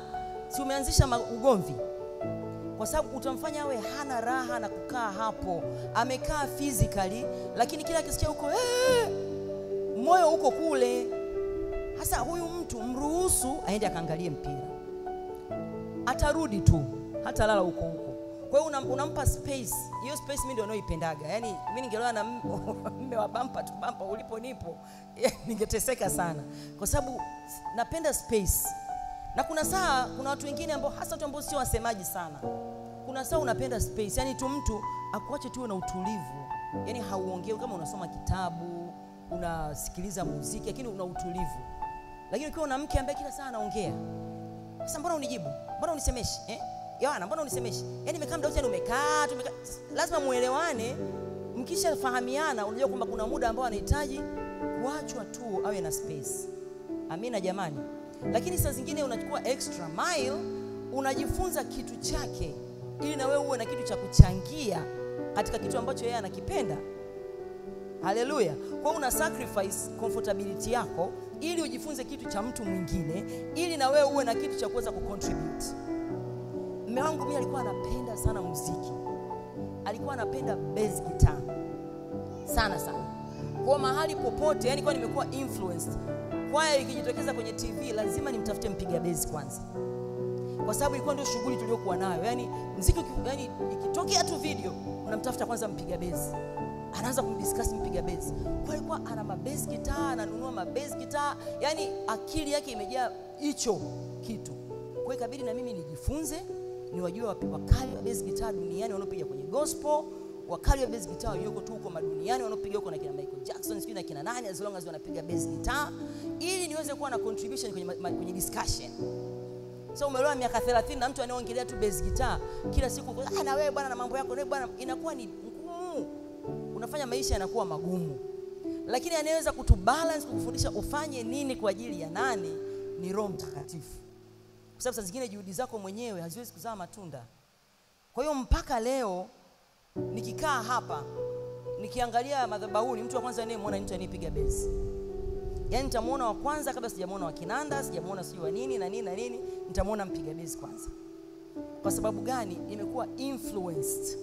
si umeanzisha ugomvi? Kwa sababu utamfanya awe hana raha na kukaa hapo. Amekaa physically, lakini kila akisikia huko moyo uko kule. Hasa huyu mtu mruhusu aende akaangalie mpira. Atarudi tu, hata lala huko. Kwa hiyo unampa space. Hiyo space mimi ndio naoipendaga. Yaani mimi ningeolewa na mume wa bampa tu bampa ulipo nipo, ningeteseka sana. Kwa sababu napenda space. Na kuna watu wengine ambao hasa watu ambao sio wasemaji sana. Kuna saa unapenda space. Yaani tu mtu akuache tu na utulivu. Yaani hauongei kama unasoma kitabu, unasikiliza muziki, lakini una utulivu. Lakini ukiwa una mke ambaye kila saa anaongea, sasa mbona unijibu? Mbona unisemeshi? Yana, mbona unisemeshi? Yaani nimekaa muda wote umekaa, lazima muelewane. Mkishafahamiana unajua kwamba kuna muda ambao anahitaji kuachwa tu awe na space. Amina jamani. Lakini saa zingine unachukua extra mile, unajifunza kitu chake ili na wewe uwe na kitu cha kuchangia katika kitu ambacho yeye anakipenda. Haleluya. Kwa una sacrifice comfortability yako ili ujifunze kitu cha mtu mwingine, ili na wewe uwe na kitu cha kuweza kucontribute. Mume wangu mimi alikuwa anapenda sana muziki. Alikuwa anapenda bass guitar. Sana. Kwa mahali popote, yani kwa nimekuwa influenced. Kwa ikijitokeza kwenye TV lazima nimtafute mpiga bass kwanza. Kwa sababu ilikuwa ndio shughuli tuliyokuwa nayo. Yani muziki ikitokea tu video, unamtafuta kwanza mpiga bass. Anaanza kumdiscuss mpiga bass. Kwa alikuwa ana mabass guitar, ananunua mabass guitar, yani akili yake imejaa hicho kitu. Kwa ikabidi na mimi nijifunze, niwajue wakali wa bass guitar duniani wanaopiga kwenye gospel, wakali wa bass guitar yuko tu huko maduniani wanaopiga huko na kina Michael Jackson, sio na kina nani, as long as wanapiga bass guitar, ili niweze kuwa na contribution kwenye discussion. So umeelewa miaka 30 na mtu anayeongelea tu bass guitar kila siku, na wewe bwana na mambo yako, na bwana, inakuwa ni ngumu. Unafanya maisha yanakuwa magumu. Lakini anaweza kutubalance, kukufundisha ufanye nini kwa ajili ya nani, ni Roho Mtakatifu. Kwa sababu saa zingine juhudi zako mwenyewe haziwezi kuzaa matunda. Kwa hiyo mpaka leo nikikaa hapa nikiangalia madhabahuni, mtu wa kwanza anayemwona ni mtu anipiga bass. Yaani nitamuona wa kwanza kabla sijamuona wa kinanda, sijamuona sio wa nini na nini, nitamuona mpiga bass kwanza. Kwa sababu gani? Nimekuwa influenced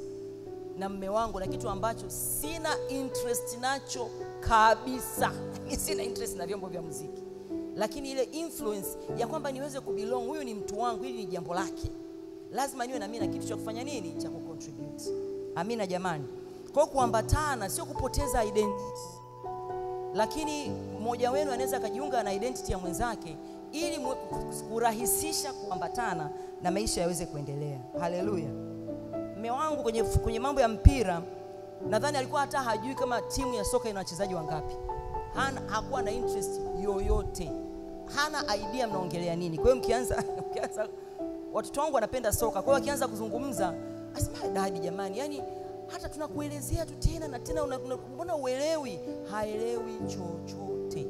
na mume wangu na kitu ambacho sina interest nacho kabisa. Sina interest na vyombo vya muziki. Lakini ile influence ya kwamba niweze kubelong, huyu ni mtu wangu, hili ni jambo lake, lazima niwe na mimi na kitu cha kufanya nini, cha kucontribute. Amina jamani. Kwa kuambatana sio kupoteza identity. Lakini mmoja wenu anaweza kujiunga na identity ya mwenzake ili kurahisisha kuambatana na maisha yaweze kuendelea. Haleluya. mume wangu kwenye mambo ya mpira, nadhani alikuwa hata hajui kama timu ya soka ina wachezaji wangapi. Hakuwa na interest yoyote, hana idea mnaongelea nini. Kwa hiyo mkianza watoto wangu wanapenda soka, kwa hiyo akianza kuzungumza asema dadi jamani, yani hata tunakuelezea tu tena na tena mbona uelewi? Haelewi chochote.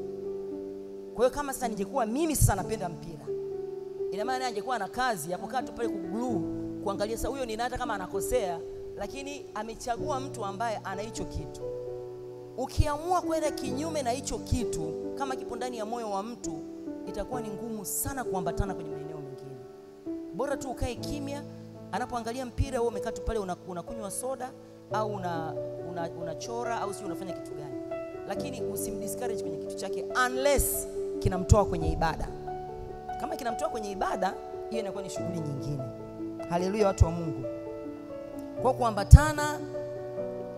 Kwa hiyo kama sasa ningekuwa mimi sasa napenda mpira, ina maana angekuwa na kazi ya kukaa tu pale kuglue kuangalia sasa huyo ni hata kama anakosea, lakini amechagua mtu ambaye ana hicho kitu. Ukiamua kwenda kinyume na hicho kitu, kama kipo ndani ya moyo wa mtu, itakuwa ni ngumu sana kuambatana kwenye maeneo mengine. Bora tu ukae kimya, anapoangalia mpira wewe umekaa tu pale unakunywa soda au unachora au si unafanya kitu gani, lakini usimdiscourage kwenye kitu chake unless kinamtoa kwenye ibada. Kama kinamtoa kwenye ibada, hiyo inakuwa ni shughuli nyingine. Haleluya, watu wa Mungu. Kwa kuambatana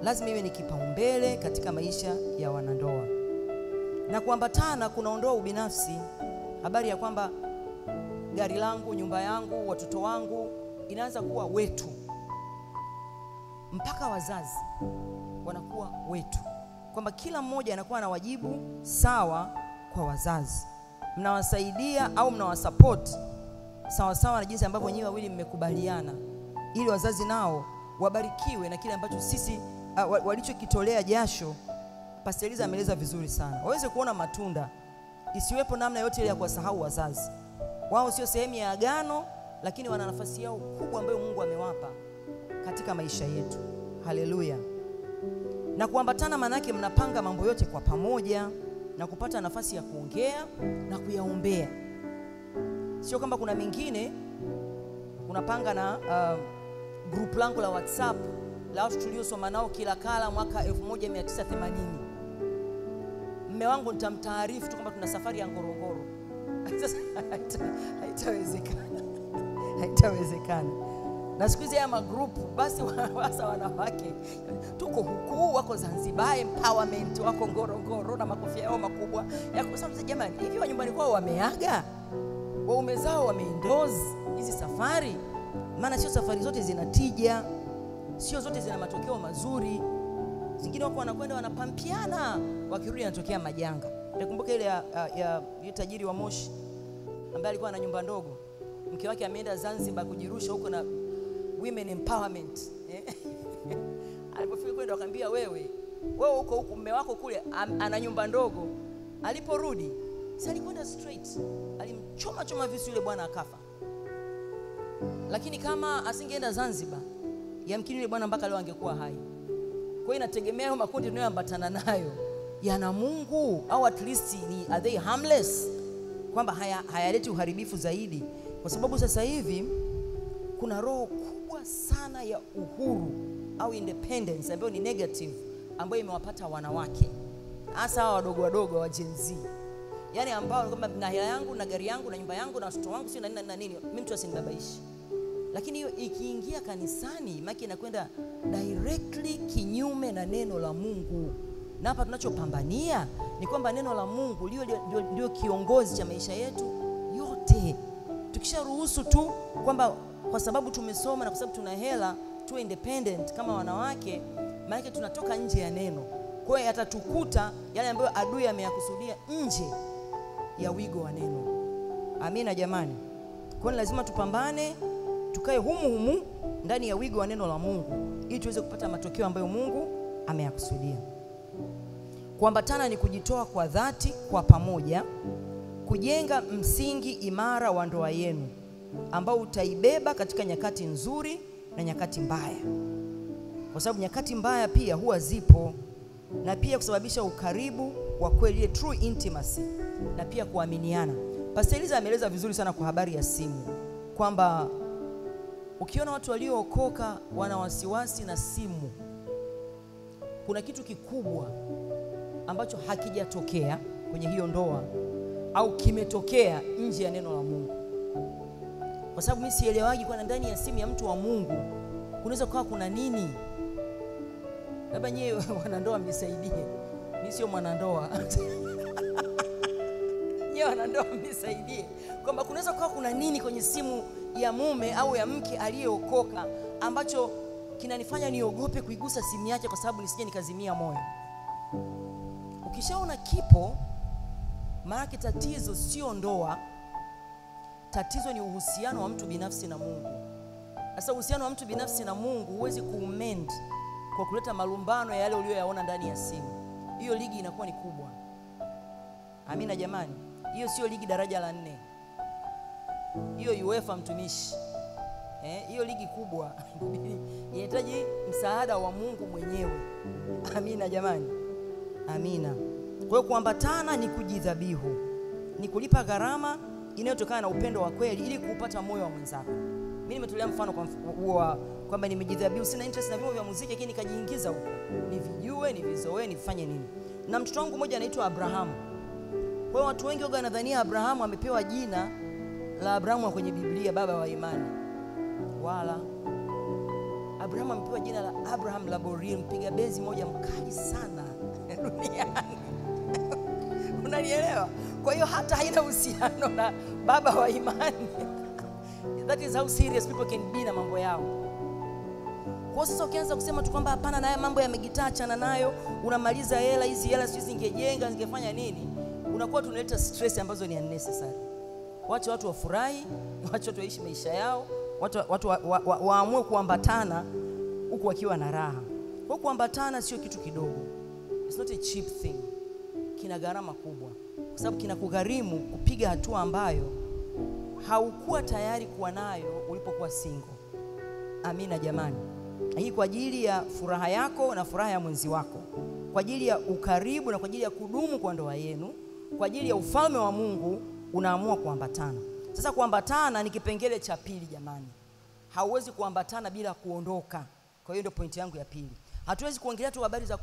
lazima iwe ni kipaumbele katika maisha ya wanandoa. Na kuambatana kunaondoa ubinafsi. Habari ya kwamba gari langu, nyumba yangu, watoto wangu inaanza kuwa wetu. Mpaka wazazi wanakuwa wetu. Kwamba kila mmoja anakuwa na wajibu sawa kwa wazazi. Mnawasaidia au mnawasupport sawa sawa na jinsi ambavyo wenyewe wawili mmekubaliana, ili wazazi nao wabarikiwe na kile ambacho sisi walichokitolea jasho. Pastor Eliza ameeleza vizuri sana. Waweze kuona matunda. Isiwepo namna yote ile ya kuwasahau wazazi. Wao sio sehemu ya agano, lakini wana nafasi yao kubwa ambayo Mungu amewapa katika maisha yetu. Haleluya. Na kuambatana maana yake mnapanga mambo yote kwa pamoja na kupata nafasi ya kuongea na kuyaombea. Sio kwamba kuna mengine unapanga na group langu la WhatsApp la watu tuliosoma nao kila kala mwaka 1980. Mume wangu nitamtaarifu tu kwamba tuna safari ya Ngorongoro. Sasa haitawezekana. Haitawezekana. Na siku hizi ya magroup basi wasa wanawake tuko huku, wako Zanzibar empowerment, wako Ngorongoro na makofia yao makubwa. Yako sababu jamani, hivi wa nyumbani kwao wameaga? Waume zao wameendorse hizi safari? Maana sio safari zote zinatija, sio zote zina matokeo mazuri. Zingine wako wanakwenda wanapampiana, wakirudi yanatokea majanga. Nakumbuka ile ya tajiri wa Moshi ambaye alikuwa na nyumba ndogo. Mke wake ameenda Zanzibar kujirusha huko na women empowerment. Alipofika kwenda akamwambia wewe huko mume wako kule ana nyumba ndogo. Aliporudi, sasa alikwenda straight. Alimchoma visu yule bwana akafa. Lakini kama asingeenda Zanzibar, yamkini yule bwana mpaka leo angekuwa hai. Kwa hiyo inategemea hayo makundi tunayoambatana nayo yana Mungu au at least are they harmless, kwamba hayaleti uharibifu zaidi. Kwa sababu sasa hivi kuna roho kubwa sana ya uhuru au independence ambayo ni negative, ambayo imewapata wanawake hasa hawa wadogo wa Gen Z. Yaani ambao kwamba na hela yangu na gari yangu na nyumba yangu na watoto wangu sio na nini, mimi mtu asinibabaishi. Lakini hiyo ikiingia kanisani maki inakwenda directly kinyume na neno la Mungu. Na hapa tunachopambania ni kwamba neno la Mungu ndio kiongozi cha maisha yetu yote. Tukisharuhusu tu kwamba kwa sababu tumesoma na kwa sababu tuna hela tuwe independent kama wanawake, maana tunatoka nje ya neno. Kwa hiyo atatukuta yale ambayo adui ameyakusudia nje ya wigo wa neno. Amina jamani. Kwa hiyo lazima tupambane, tukae humu ndani ya wigo wa neno la Mungu ili tuweze kupata matokeo ambayo Mungu ameyakusudia. Kuambatana ni kujitoa kwa dhati kwa pamoja, kujenga msingi imara wa ndoa yenu ambao utaibeba katika nyakati nzuri na nyakati mbaya. Kwa sababu nyakati mbaya pia huwa zipo, na pia kusababisha ukaribu wa kweli, true intimacy, na pia kuaminiana. Pastor Eliza ameeleza vizuri sana kwa habari ya simu kwamba ukiona watu waliookoka wana wasiwasi na simu, kuna kitu kikubwa ambacho hakijatokea kwenye hiyo ndoa au kimetokea nje ya neno la Mungu. Kwa sababu mimi sielewagi kwa ndani ya simu ya mtu wa Mungu kunaweza kuwa kuna nini. Labda nyewe wanandoa mnisaidie. Mimi sio mwanandoa. Nyewe wanandoa mnisaidie kwamba kunaweza kuwa kuna nini kwenye simu ya mume au ya mke aliyeokoka ambacho kinanifanya niogope kuigusa simu yake kwa sababu nisije nikazimia moyo. Ukishaona kipo, maana tatizo sio ndoa, tatizo ni uhusiano wa mtu binafsi na Mungu. Sasa uhusiano wa mtu binafsi na Mungu huwezi kuumend kwa kuleta malumbano ya yale uliyoyaona ndani ya simu. Hiyo ligi inakuwa ni kubwa. Amina jamani. Hiyo sio ligi daraja la 4. Hiyo UEFA mtumishi. Hiyo ligi kubwa. Inahitaji msaada wa Mungu mwenyewe. Amina jamani. Amina. Kwa hiyo kuambatana ni kujidhabihu. Ni kulipa gharama inayotokana na upendo wa kweli ili kuupata moyo wa mwenzako. Mimi nimetolea mfano kwa kwamba nimejidhabihu, sina interest na vyombo vya muziki lakini nikajiingiza huko. Nivijue, nivizoee, nifanye nini. Na mtoto wangu mmoja anaitwa Abraham. Kwa hiyo watu wengi wanadhania Abraham amepewa jina la Abrahamu kwenye Biblia, baba wa imani. Wala Abraham amepewa jina la Abraham Laborie, mpiga bezi moja mkali sana duniani. Unanielewa? Kwa hiyo hata haina uhusiano na baba wa imani. That is how serious people can be na mambo yao. Kwa sasa ukianza kusema tu kwamba hapana na haya mambo ya gitaa achana nayo, unamaliza hela, hizi hela sisi zingejenga, zingefanya nini? Unakuwa tunaleta stress ambazo ni unnecessary. Watu wafurahi, watu waishi maisha yao, watu waamue kuambatana huku wakiwa na raha. Kwa kuambatana sio kitu kidogo. It's not a cheap thing. Kina gharama kubwa. Kwa sababu kinakugharimu kupiga hatua ambayo haukuwa tayari kuwa nayo ulipokuwa single. Amina jamani. Hii kwa ajili ya furaha yako na furaha ya mwenzi wako. Kwa ajili ya ukaribu na kwa ajili ya kudumu kwa ndoa yenu, kwa ajili ya ufalme wa Mungu unaamua kuambatana. Sasa kuambatana ni kipengele cha pili jamani. Hauwezi kuambatana bila kuondoka. Kwa hiyo ndio pointi yangu ya pili. Hatuwezi kuongelea tu habari za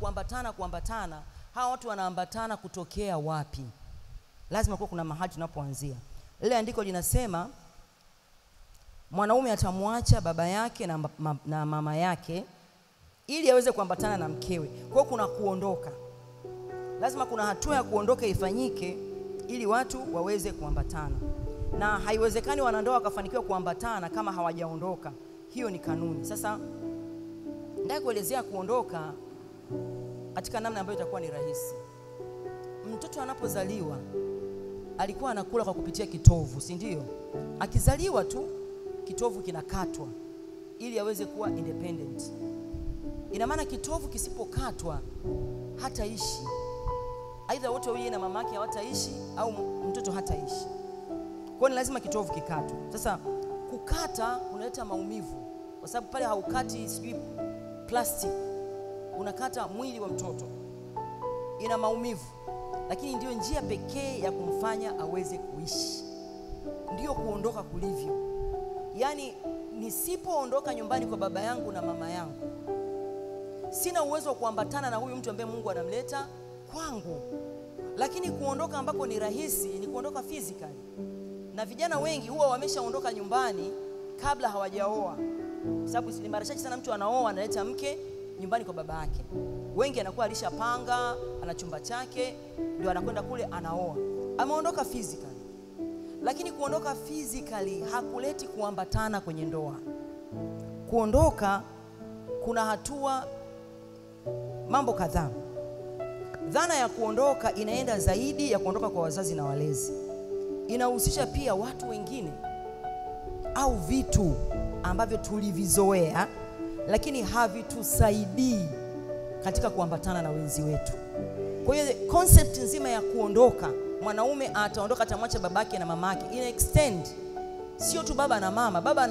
kuambatana. Hawa watu wanaambatana kutokea wapi? Lazima kuwa kuna mahali tunapoanzia. Ile andiko linasema mwanaume atamwacha baba yake na mama yake ili aweze kuambatana na mkewe. Kwa hiyo kuna kuondoka. Lazima kuna hatua ya kuondoka ifanyike ili watu waweze kuambatana. Na haiwezekani wanandoa wakafanikiwa kuambatana kama hawajaondoka. Hiyo ni kanuni. Sasa nataka kuelezea kuondoka katika namna ambayo itakuwa ni rahisi. Mtoto anapozaliwa alikuwa anakula kwa kupitia kitovu, si ndio? Akizaliwa tu kitovu kinakatwa ili aweze kuwa independent. Ina maana kitovu kisipokatwa hataishi. Aidha wote wawili na mamake hawataishi au mtoto hataishi. Kwa hiyo lazima kitovu kikatwe. Sasa kukata unaleta maumivu kwa sababu pale haukati sijui plastic, unakata mwili wa mtoto. Ina maumivu. Lakini ndio njia pekee ya kumfanya aweze kuishi. Ndio kuondoka kulivyo. Yaani nisipoondoka nyumbani kwa baba yangu na mama yangu, sina uwezo wa kuambatana na huyu mtu ambaye Mungu anamleta kwangu. Lakini kuondoka ambako ni rahisi ni kuondoka physically. Na vijana wengi huwa wameshaondoka nyumbani kabla hawajaoa. Sababu ni mara chache sana mtu anaoa analeta mke nyumbani kwa baba yake. Wengi anakuwa alishapanga, ana chumba chake, ndio anakwenda kule anaoa. Ameondoka physically. Lakini kuondoka physically hakuleti kuambatana kwenye ndoa. Kuondoka kuna hatua, mambo kadhaa. Dhana ya kuondoka inaenda zaidi ya kuondoka kwa wazazi na walezi. Inahusisha pia watu wengine au vitu ambavyo tulivizoea lakini havitusaidii katika kuambatana na wenzi wetu. Kwa hiyo concept nzima ya kuondoka, mwanaume ataondoka atamwacha babake na mamake, ina extend sio tu baba na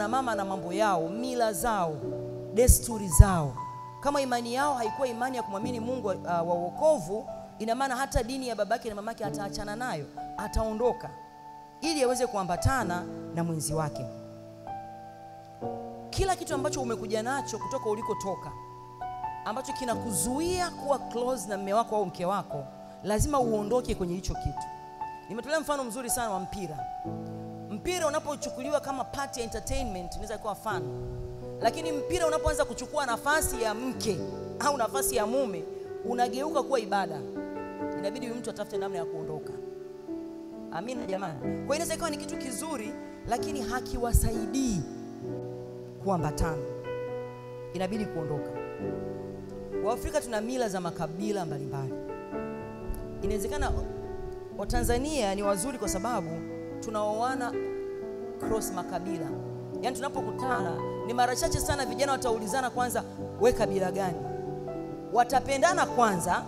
mama na mambo yao, mila zao, desturi zao. Kama imani yao haikuwa imani ya kumwamini Mungu wa wokovu, ina maana hata dini ya babake na mamake ataachana nayo, ataondoka ili aweze kuambatana na mwenzi wake. Kila kitu ambacho umekuja nacho kutoka ulikotoka, ambacho kinakuzuia kuwa close na mume wako au mke wako, lazima uondoke kwenye hicho kitu. Nimetolea mfano mzuri sana wa mpira. Mpira unapochukuliwa kama part ya entertainment inaweza kuwa fun. Lakini mpira unapoanza kuchukua nafasi ya mke au nafasi ya mume, unageuka kuwa ibada. Inabidi mtu atafute namna ya kuondoka. Amina jamani. Kwa hiyo inaweza kuwa ni kitu kizuri lakini hakiwasaidii kuambatana. inabidi kuondoka. Waafrika tuna mila za makabila mbalimbali. Inawezekana Watanzania ni wazuri kwa sababu tunaoana cross makabila. Yaani tunapokutana ni mara chache sana vijana wataulizana kwanza we kabila gani. Watapendana kwanza,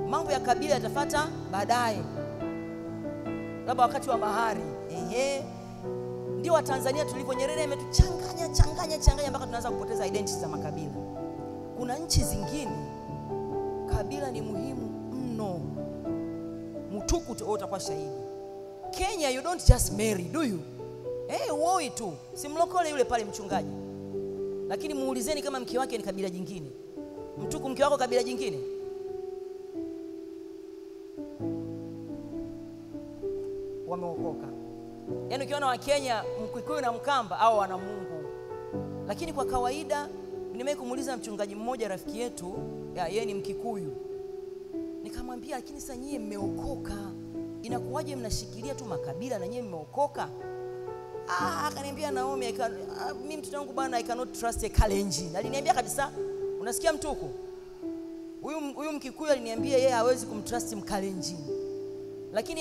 mambo ya kabila yatafuata baadaye. Labda wakati wa mahari. Ndio Watanzania tulivyo. Nyerere ametuchanganya mpaka tunaanza kupoteza identity za makabila. Kuna nchi zingine kabila ni muhimu mno. Mtuku utakuwa shahidi. Kenya you don't just marry, do you? Uoi tu. Simlokole yule pale mchungaji. Lakini muulizeni kama mke wake ni kabila jingine. Mtuku, mke wako kabila jingine? Wameokoka. Yaani ukiona wa Kenya Mkikuyu na Mkamba au wana Mungu. Lakini kwa kawaida nimewahi kumuuliza mchungaji mmoja rafiki yetu, yeye ni Mkikuyu. Nikamwambia lakini sasa nyie mmeokoka, inakuwaje mnashikilia tu makabila na nyie mmeokoka? Akaniambia Naomi, mimi mtoto wangu bwana I cannot trust a Kalenjin. Aliniambia kabisa, unasikia Mtuku? Huyu Mkikuyu aliniambia yeye hawezi kumtrust Mkalenjin. Lakini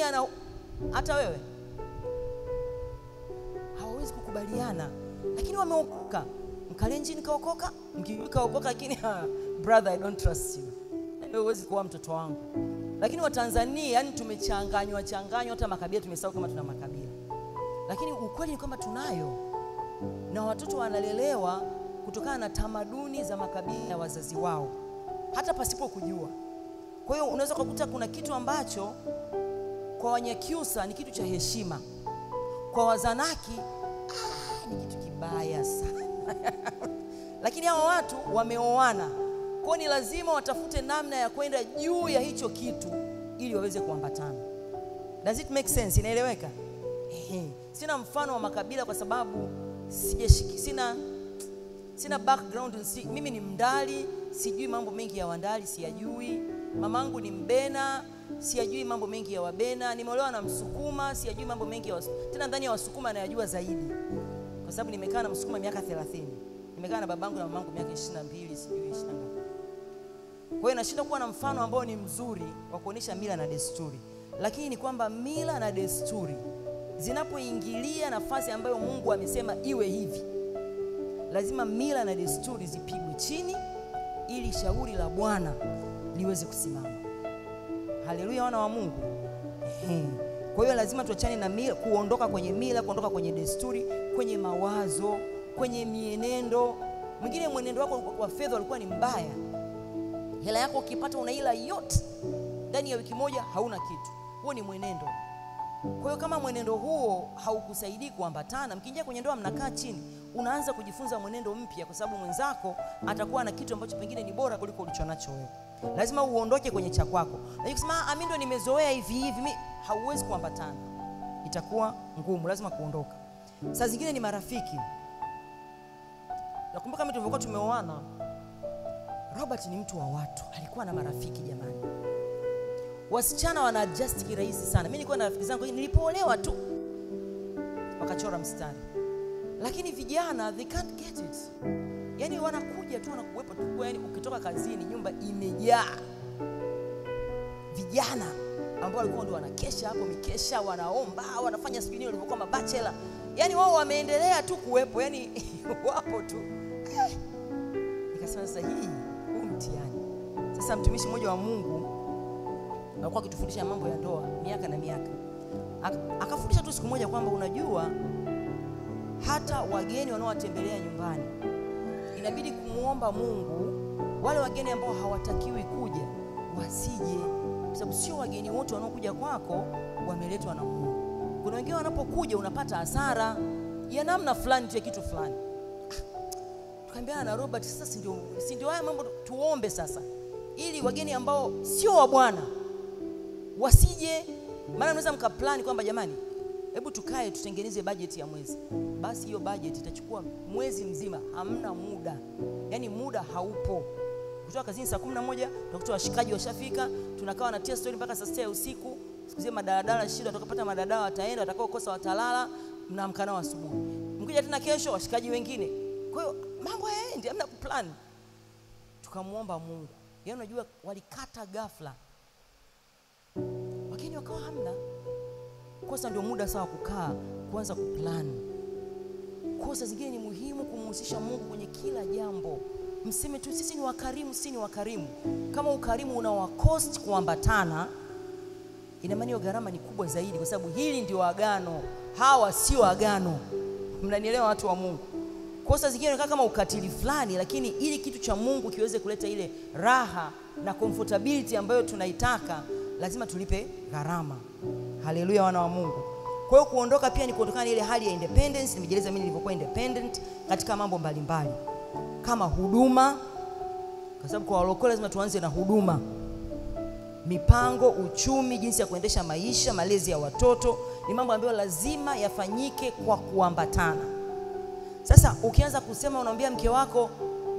hata wewe hawezi kukubaliana. Lakini wameokoka. Mkalenjin kaokoka, Mkikuyu kaokoka, lakini brother I don't trust you. Wewe huwezi kuwa mtoto wangu. Lakini Watanzania yani tumechanganywa hata makabila tumesahau kama tuna makabila. Lakini ukweli ni kwamba tunayo. Na watoto wanalelewa kutokana na tamaduni za makabila ya wazazi wao, hata pasipo kujua. Kwa hiyo unaweza kukuta kuna kitu ambacho kwa Wanyakyusa ni kitu cha heshima, kwa Wazanaki ni kitu kibaya sana. Lakini hao watu wameoana. Kwa ni lazima watafute namna ya kwenda juu ya hicho kitu ili waweze kuambatana. Does it make sense? Inaeleweka? Sina mfano wa makabila kwa sababu sina background. Mimi ni Mndali, sijui mambo mengi ya Wandali, siyajui. Mamangu ni Mbena, siyajui mambo mengi ya Wabena. Nimeolewa na Msukuma, siyajui mambo mengi ya Wasukuma. Tena ndani ya Wasukuma nayajua zaidi. Kwa sababu nimekaa na Msukuma miaka 30. Nimekaa na babangu na mamangu miaka 22, sijui 20. Kwa hiyo nashinda kuwa na mfano ambao ni mzuri wa kuonesha mila na desturi. Lakini ni kwamba mila na desturi zinapoingilia nafasi ambayo Mungu amesema iwe hivi, lazima mila na desturi zipigwe chini ili shauri la Bwana liweze kusimama. Haleluya wana wa Mungu. Kwa hiyo lazima tuachane na mila, kuondoka kwenye mila, kuondoka kwenye desturi, kwenye mawazo, kwenye mienendo. Mwingine mwenendo wako wa fedha ulikuwa ni mbaya. Hela yako ukipata unaila yote, ndani ya wiki moja hauna kitu. Huo ni mwenendo. Kwa hiyo kama mwenendo huo haukusaidii kuambatana, mkiingia kwenye ndoa mnakaa chini, unaanza kujifunza mwenendo mpya kwa sababu mwenzako atakuwa na kitu ambacho pengine ni bora kuliko ulichonacho wewe. Lazima uondoke kwenye cha kwako. Na ukisema mimi ndo nimezoea hivi, hauwezi kuambatana. Itakuwa ngumu, lazima kuondoka. Saa zingine ni marafiki. Nakumbuka mimi tulivyokuwa tumeoana, Robert ni mtu wa watu, alikuwa na marafiki jamani. Wasichana wana adjust kirahisi sana. Mimi nilikuwa na rafiki zangu nilipoolewa tu wakachora mstari. Lakini vijana they can't get it. Yaani wanakuja tu wanakuwepo tu, yaani ukitoka kazini nyumba imejaa vijana ambao walikuwa ndio wanakesha hapo mikesha, wanaomba, wanafanya sijui nini walivyokuwa mabachela. Yaani wao wameendelea tu kuwepo, yaani wapo tu. Nikasema sasa hii mtihani. Sasa mtumishi mmoja wa Mungu alikuwa akitufundisha mambo ya ndoa miaka na miaka. Akafundisha tu siku moja kwamba unajua hata wageni wanaowatembelea nyumbani inabidi kumuomba Mungu wale wageni ambao hawatakiwi kuja wasije, kwa sababu sio wageni wote wanaokuja kwako wameletwa na Mungu. Kuna wengine wanapokuja unapata hasara ya namna fulani tu ya kitu fulani. Tukaambiana na Robert, sasa si ndio haya mambo tuombe sasa ili wageni ambao sio wa Bwana wasije. Maana unaweza mkaplan kwamba jamani, hebu tukae tutengeneze budget ya mwezi. Basi hiyo budget itachukua mwezi mzima, hamna muda. Yaani muda haupo. Kutoka kazini saa 11 tunakuta washikaji washafika, tunakaa na tia story mpaka saa 6 usiku. Siku madaladala shida, utakapata madaladala wataenda, watakaokosa watalala, mnaamka nao asubuhi. Mkija tena kesho washikaji wengine. Kwa hiyo mambo hayaendi, hamna plan. Tukamuomba Mungu. Yaani unajua walikata ghafla, lakini wakawa hamna. Kwa sasa ndio muda sawa kukaa kuanza kuplan. Kwa sababu zingine ni muhimu kumhusisha Mungu kwenye kila jambo. Mseme tu sisi ni wakarimu, sisi ni wakarimu. Kama ukarimu una cost kuambatana, ina maana hiyo gharama ni kubwa zaidi, kwa sababu hili ndio agano, hawa sio agano. Mnanielewa watu wa Mungu? Kwa sababu zingine inakaa kama ukatili fulani, lakini ili kitu cha Mungu kiweze kuleta ile raha na comfortability ambayo tunaitaka, lazima tulipe gharama. Haleluya wana wa Mungu. Kwa hiyo kuondoka pia ni kuondokana na ile hali ya independence. Nimejeleza mimi nilivyokuwa independent katika mambo mbalimbali. Kama huduma, kwa sababu kwa walokole lazima tuanze na huduma. Mipango, uchumi, jinsi ya kuendesha maisha, malezi ya watoto, ni mambo ambayo lazima yafanyike kwa kuambatana. Sasa ukianza kusema unamwambia mke wako,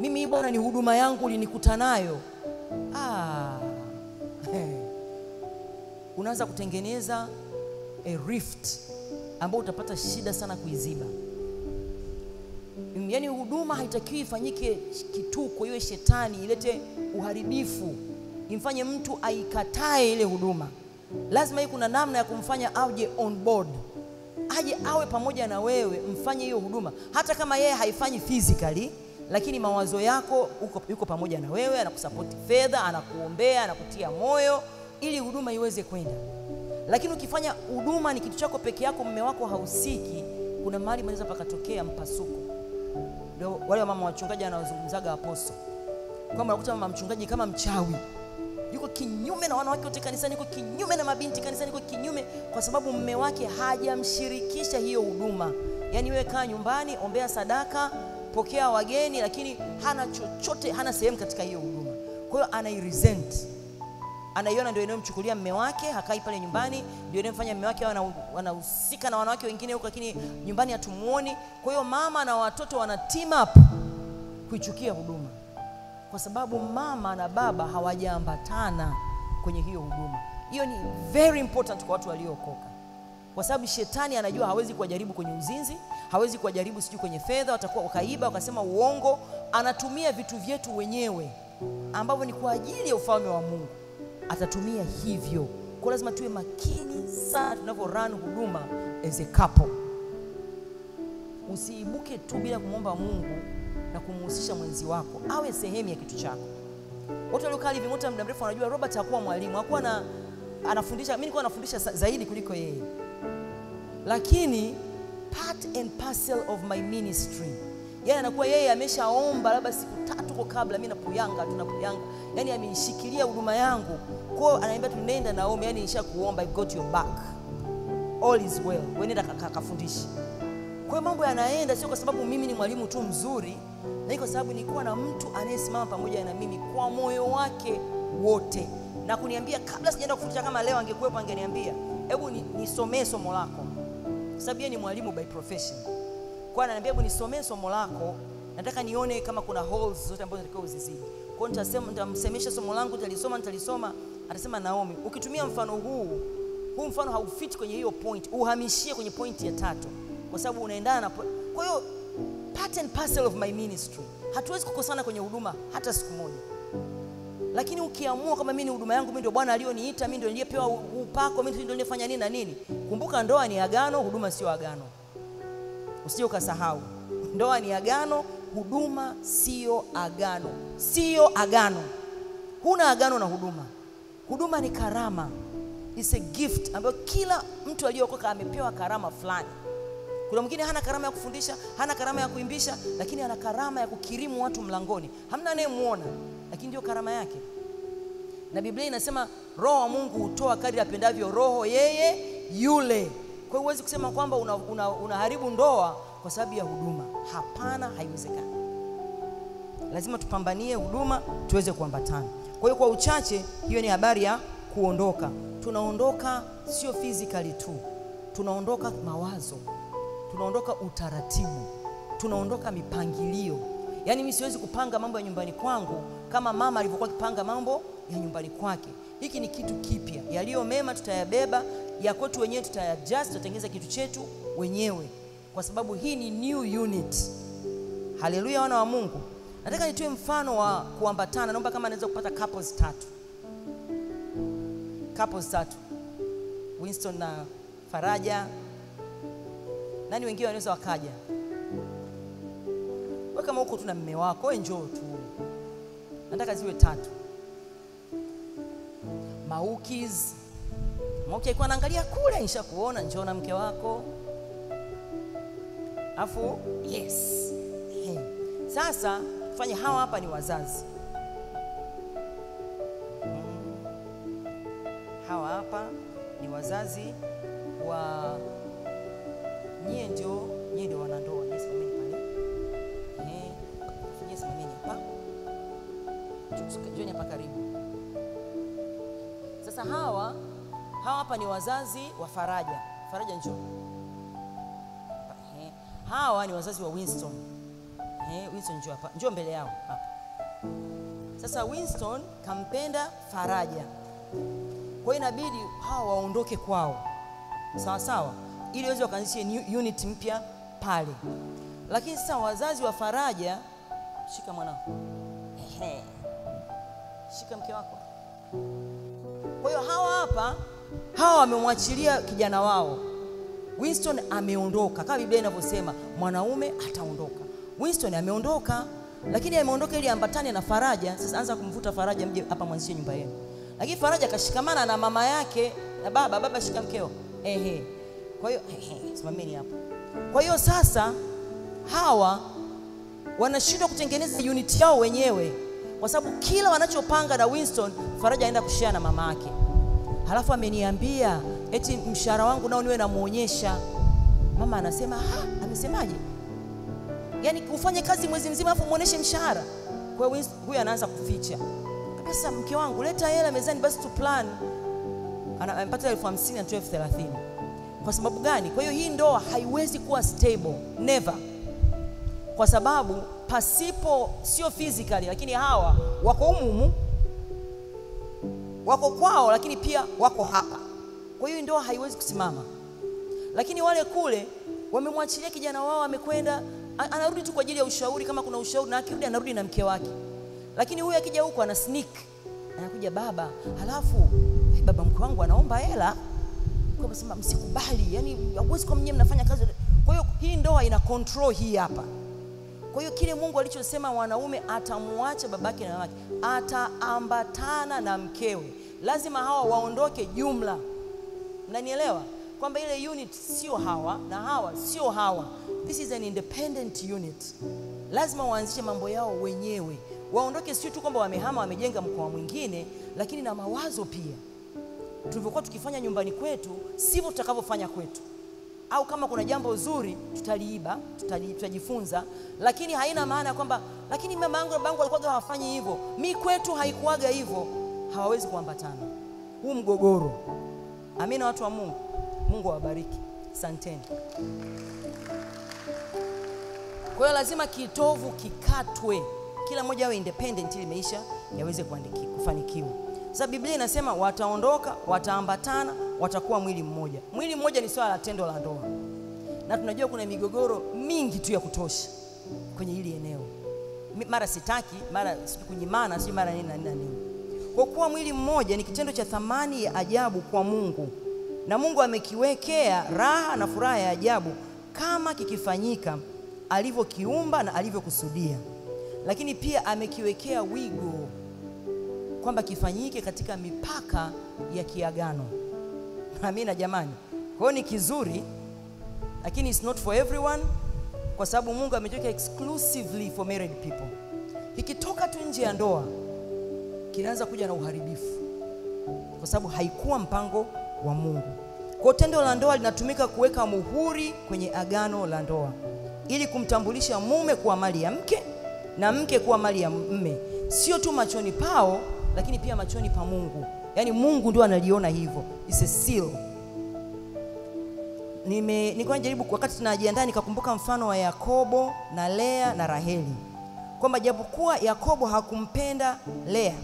mimi bwana ni huduma yangu ulinikuta nayo. Unaanza kutengeneza a rift ambao utapata shida sana kuiziba. Yaani huduma haitakiwi ifanyike kituko, iwe shetani ilete uharibifu, imfanye mtu aikatae ile huduma. Lazima kuna namna ya kumfanya aje on board, aje awe pamoja na wewe, mfanye hiyo huduma. Hata kama yeye haifanyi physically, lakini mawazo yako yuko pamoja na wewe, anakusupport fedha, anakuombea, anakutia moyo ili huduma iweze kwenda. Lakini ukifanya huduma ni kitu chako peke yako, mume wako hausiki, kuna mahali mnaweza pakatokea mpasuko. Ndio wale mama wachungaji wanazungumzaga apostle, kwamba unakuta mama mchungaji kama mchawi, yuko kinyume na wanawake wote kanisani, yuko kinyume na mabinti kanisani, yuko kinyume, kwa sababu mume wake hajamshirikisha hiyo huduma. Yaani wewe kaa nyumbani, ombea sadaka, pokea wageni, lakini hana chochote, hana sehemu katika hiyo huduma. Kwa hiyo anairesent, anaiona ndio inayomchukulia mume wake, hakai pale nyumbani, ndio inayomfanya mume wake wanahusika na wanawake wengine huko, lakini nyumbani hatumuoni. Kwa hiyo mama na watoto wana team up kuichukia huduma, kwa sababu mama na baba hawajaambatana kwenye hiyo huduma. Hiyo ni very important kwa watu waliookoka, kwa sababu shetani anajua hawezi kuwajaribu kwenye uzinzi, hawezi kuwajaribu sijui kwenye fedha, watakuwa wakaiba, wakasema uongo. Anatumia vitu vyetu wenyewe ambavyo ni kwa ajili ya ufalme wa Mungu, atatumia hivyo. Kwa lazima tuwe makini sana tunavyo run huduma as a couple. Usiibuke tu bila kumwomba Mungu na kumhusisha mwenzi wako awe sehemu ya kitu chako. Watu waliokaa hivi muda mrefu wanajua Robert hakuwa mwalimu, hakuwa anafundisha. Mimi nilikuwa nafundisha zaidi kuliko yeye, lakini part and parcel of my ministry. Yeye anakuwa yeye ameshaomba labda siku 3 kwa kabla, mimi tunapuyanga, yani amenishikilia huduma yangu. Kwa hiyo ananiambia tunaenda Naomi, yani nishakuomba, I got your back, all is well, wewe nenda kafundisha. Kwa hiyo mambo yanaenda, sio kwa sababu mimi ni mwalimu tu mzuri, na kwa sababu nilikuwa na mtu anayesimama pamoja na mimi kwa moyo wake wote, na kuniambia kabla sijaenda kufundisha, kama leo angekuwepo angeniambia hebu nisomee somo lako, kwa sababu yeye ni mwalimu by profession. Kwa ananiambia hebu nisomee somo lako, nataka nione kama kuna holes zote ambazo nataka uzizidi. Kwa hiyo nitamsemesha somo langu, nitalisoma. Atasema Naomi, ukitumia mfano huu mfano haufiti kwenye hiyo point, uhamishie kwenye point ya 3, kwa sababu unaendana na. Kwa hiyo part and parcel of my ministry. Hatuwezi kukosana kwenye huduma hata siku moja. Lakini ukiamua kama mimi ni huduma yangu, mimi ndio Bwana alioniita, mimi ndio niliyepewa upako, mimi ndio nilifanya nini na nini. Kumbuka ndoa ni agano, huduma sio agano. Usije ukasahau. Ndoa ni agano, huduma sio agano. Sio agano. Huna agano na huduma. Huduma ni karama. It's a gift ambayo kila mtu aliyeokoka amepewa karama fulani. Kuna mwingine hana karama ya kufundisha, hana karama ya kuimbisha, lakini ana karama ya kukirimu watu mlangoni. Hamna anayemuona, lakini ndio karama yake. Na Biblia inasema Roho wa Mungu hutoa kadri apendavyo Roho yeye yule. Kwa hiyo huwezi kusema kwamba unaharibu ndoa kwa sababu ya huduma. Hapana, haiwezekani. Lazima tupambanie huduma tuweze kuambatana. Kwa hiyo kwa uchache, hiyo ni habari ya kuondoka. Tunaondoka sio physically tu. Tunaondoka mawazo. Tunaondoka utaratibu. Tunaondoka mipangilio. Yaani mimi siwezi kupanga mambo ya nyumbani kwangu kama mama alivyokuwa akipanga mambo ya nyumbani kwake. Hiki ni kitu kipya. Yaliyo mema tutayabeba, ya kwetu wenyewe tutayadjust, tutatengeneza kitu chetu wenyewe. Kwa sababu hii ni new unit. Haleluya, wana wa Mungu. Nataka nitoe mfano wa kuambatana. Naomba kama naweza kupata couples 3. Couples 3. Winston na Faraja. Nani wengine wanaweza wakaja? Wewe kama uko tu na mume wako, wewe njoo tu. Nataka ziwe 3. Maukis. Mauki alikuwa anaangalia kule, nishakuona, njoo na mke wako. Afu yes. Hey. Sasa tufanye hawa hapa ni wazazi. Hawa hapa ni wazazi wa nyie ndio wanandoa. Yes, simameni pale. Yes, simameni hapa. Njoni hapa karibu. Sasa hawa hapa ni wazazi wa Faraja. Faraja njoo. Hawa ni wazazi wa Winston. Winston njoo hapa. Njoo mbele yao hapa. Sasa Winston kampenda Faraja. Kwa hiyo inabidi hawa waondoke kwao. Sawa sawa. Ili waweze kuanzisha unit mpya pale. Lakini sasa wazazi wa Faraja, shika mwanao. Shika mke wako. Kwa hiyo hawa wamemwachilia kijana wao. Winston ameondoka. Kama Biblia inavyosema, mwanaume ataondoka. Winston ameondoka, lakini ameondoka ili ambatane na Faraja. Sasa anza kumvuta Faraja, mje hapa mwanzishe nyumba yenu. Lakini Faraja kashikamana na mama yake na baba shika mkeo. Kwa hiyo simameni hapo. Kwa hiyo sasa hawa wanashindwa kutengeneza unit yao wenyewe, kwa sababu kila wanachopanga na Winston, Faraja aenda kushare na mama yake. Halafu ameniambia eti mshahara wangu nao niwe namuonyesha. Mama anasema, amesemaje? Yaani ufanye kazi mwezi mzima afu muoneshe mshahara. Kwa hiyo huyu anaanza kuficha. Sasa mke wangu leta hela mezani basi tu plan. Anapata 50,000 na 30,000. Kwa sababu gani? Kwa hiyo hii ndoa haiwezi kuwa stable, never. Kwa sababu pasipo, sio physically, lakini hawa wako humu, wako kwao, lakini pia wako hapa. Kwa hiyo ndoa haiwezi kusimama. Lakini wale kule wamemwachilia kijana wao, amekwenda, anarudi tu kwa ajili ya ushauri kama kuna ushauri, na akirudi anarudi na mke wake. Lakini huyu akija huko ana sneak. Anakuja baba, halafu baba mke wangu anaomba hela. Kwa sababu msikubali, yani hauwezi kwa mnyewe mnafanya kazi. Kwa hiyo hii ndoa ina control hii hapa. Kwa hiyo kile Mungu alichosema wanaume atamuacha babake na mamake, ataambatana na mkewe. Lazima hawa waondoke jumla. Mnanielewa? Kwamba ile unit sio hawa na hawa sio hawa. This is an independent unit. Lazima waanzishe mambo yao wenyewe. Waondoke sio tu kwamba wamehama wamejenga mkoa mwingine, lakini na mawazo pia. Tulivyokuwa tukifanya nyumbani kwetu, sivyo tutakavyofanya kwetu. Au kama kuna jambo zuri tutaliiba, tutajifunza, lakini haina maana kwamba lakini mama yangu na babangu walikuwa hawafanyi hivyo. Mimi kwetu haikuaga hivyo. Hawawezi kuambatana. Huu mgogoro. Amina watu wa Mungu. Mungu awabariki. Asanteni. Kwa hiyo lazima kitovu kikatwe. Kila mmoja awe independent ili maisha yaweze kufanikiwa. Sasa Biblia inasema wataondoka, wataambatana, watakuwa mwili mmoja. Mwili mmoja ni swala la tendo la ndoa. Na tunajua kuna migogoro mingi tu ya kutosha kwenye hili eneo. Mara sitaki, mara kunyimana, si mara nini na nini. Kwa kuwa mwili mmoja ni kitendo cha thamani ya ajabu kwa Mungu. Na Mungu amekiwekea raha na furaha ya ajabu kama kikifanyika alivyokiumba na alivyokusudia. Lakini pia amekiwekea wigo kwamba kifanyike katika mipaka ya kiagano. Amina jamani. Kwa hiyo ni kizuri, lakini it's not for everyone, kwa sababu Mungu amekiweka exclusively for married people. Ikitoka tu nje ya ndoa kinaanza kuja na uharibifu, kwa sababu haikuwa mpango wa Mungu. Kwa tendo la ndoa linatumika kuweka muhuri kwenye agano la ndoa ili kumtambulisha mume kuwa mali ya mke na mke kuwa mali ya mume, sio tu machoni pao lakini pia machoni pa Mungu. Yaani Mungu ndio analiona hivyo. It's a seal. Nilikuwa najaribu wakati tunajiandaa nikakumbuka mfano wa Yakobo na Lea na Raheli. Kwamba japokuwa Yakobo hakumpenda Lea,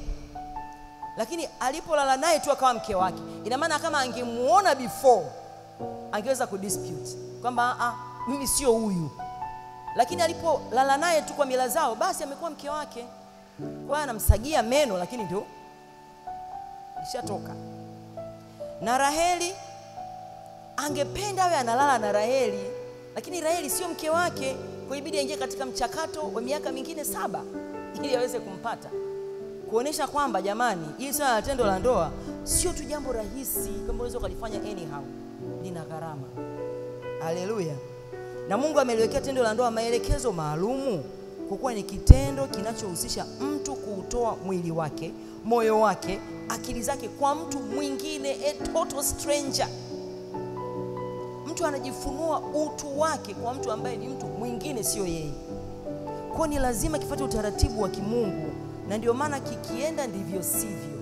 lakini alipolala naye tu akawa mke wake. Ina maana kama angemuona before angeweza kudispute kwamba mimi sio huyu. lakini alipolala naye tu kwa mila zao, basi amekuwa mke wake. Kwa anamsagia meno, lakini ndio ishatoka. Na Raheli angependa awe analala na Raheli, lakini Raheli sio mke wake, kwa ibidi aingie katika mchakato wa miaka mingine 7 ili aweze kumpata. Kuonesha kwamba jamani, hii swala la tendo la ndoa sio tu jambo rahisi kama unaweza kulifanya anyhow, lina gharama. Haleluya. Na Mungu ameliwekea tendo la ndoa maelekezo maalumu, kwa kuwa ni kitendo kinachohusisha mtu kuutoa mwili wake, moyo wake, akili zake kwa mtu mwingine, a total stranger. Mtu anajifunua utu wake kwa mtu ambaye ni mtu mwingine, sio yeye. Kwa ni lazima kifuate utaratibu wa kimungu, na ndio maana kikienda ndivyo sivyo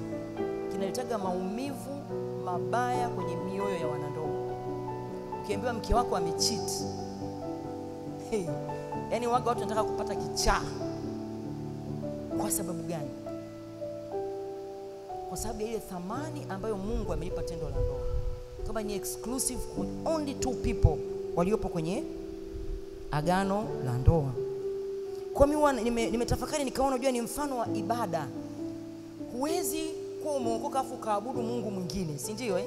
kinaletaga maumivu mabaya kwenye mioyo ya wanandoa. Ukiambiwa mke wako amecheat, yani watu wanataka kupata kichaa. Kwa sababu gani? Kwa sababu ya ile thamani ambayo Mungu ameipa tendo la ndoa, kama ni exclusive with only 2 people waliopo kwenye agano la ndoa. Kwa mimi nimetafakari nikaona, unajua ni mfano wa ibada. Huwezi kuwa umeokoka afu kaabudu Mungu mwingine, si ndio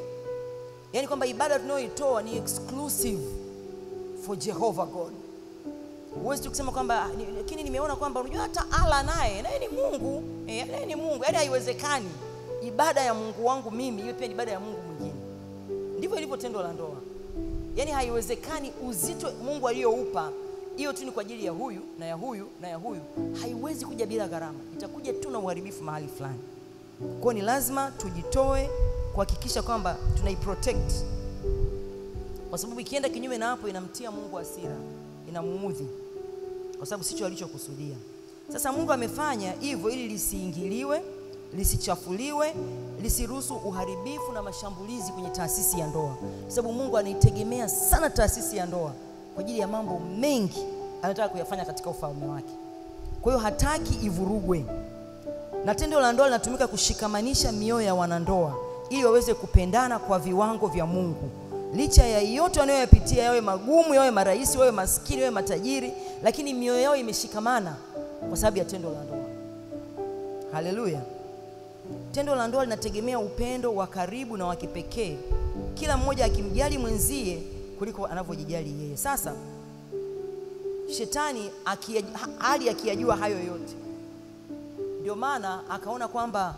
yani kwamba ibada tunayoitoa ni exclusive for Jehovah God. Huwezi kusema kwamba lakini nimeona kwamba unajua hata Allah naye ni Mungu, naye ni Mungu. Yani haiwezekani ibada ya Mungu wangu mimi iwe pia ibada ya Mungu mwingine. Ndivyo ilivyo tendo la ndoa. Yani haiwezekani uzito Mungu aliyoupa hiyo tu ni kwa ajili ya huyu na ya huyu na ya huyu, haiwezi kuja bila gharama. Itakuja tu na uharibifu mahali fulani. Kwa ni lazima tujitoe kuhakikisha kwamba tunaiprotect, kwa sababu ikienda kinyume na hapo inamtia Mungu hasira, inamuudhi, kwa sababu sicho alichokusudia. Sasa Mungu amefanya hivyo ili lisiingiliwe, lisichafuliwe, lisiruhusu uharibifu na mashambulizi kwenye taasisi ya ndoa, kwa sababu Mungu anaitegemea sana taasisi ya ndoa kwa ajili ya mambo mengi anataka kuyafanya katika ufalme wake. Kwa hiyo hataki ivurugwe. Na tendo la ndoa linatumika kushikamanisha mioyo ya wanandoa ili waweze kupendana kwa viwango vya Mungu. Licha ya yote wanayoyapitia, yawe magumu, yawe marahisi, yawe maskini, yawe matajiri, lakini mioyo yao imeshikamana kwa sababu ya tendo la ndoa. Haleluya. Tendo la ndoa linategemea upendo wa karibu na wa kipekee, kila mmoja akimjali mwenzie kuliko anavyojijali yeye. Sasa shetani akiyajua hayo yote, ndio maana akaona kwamba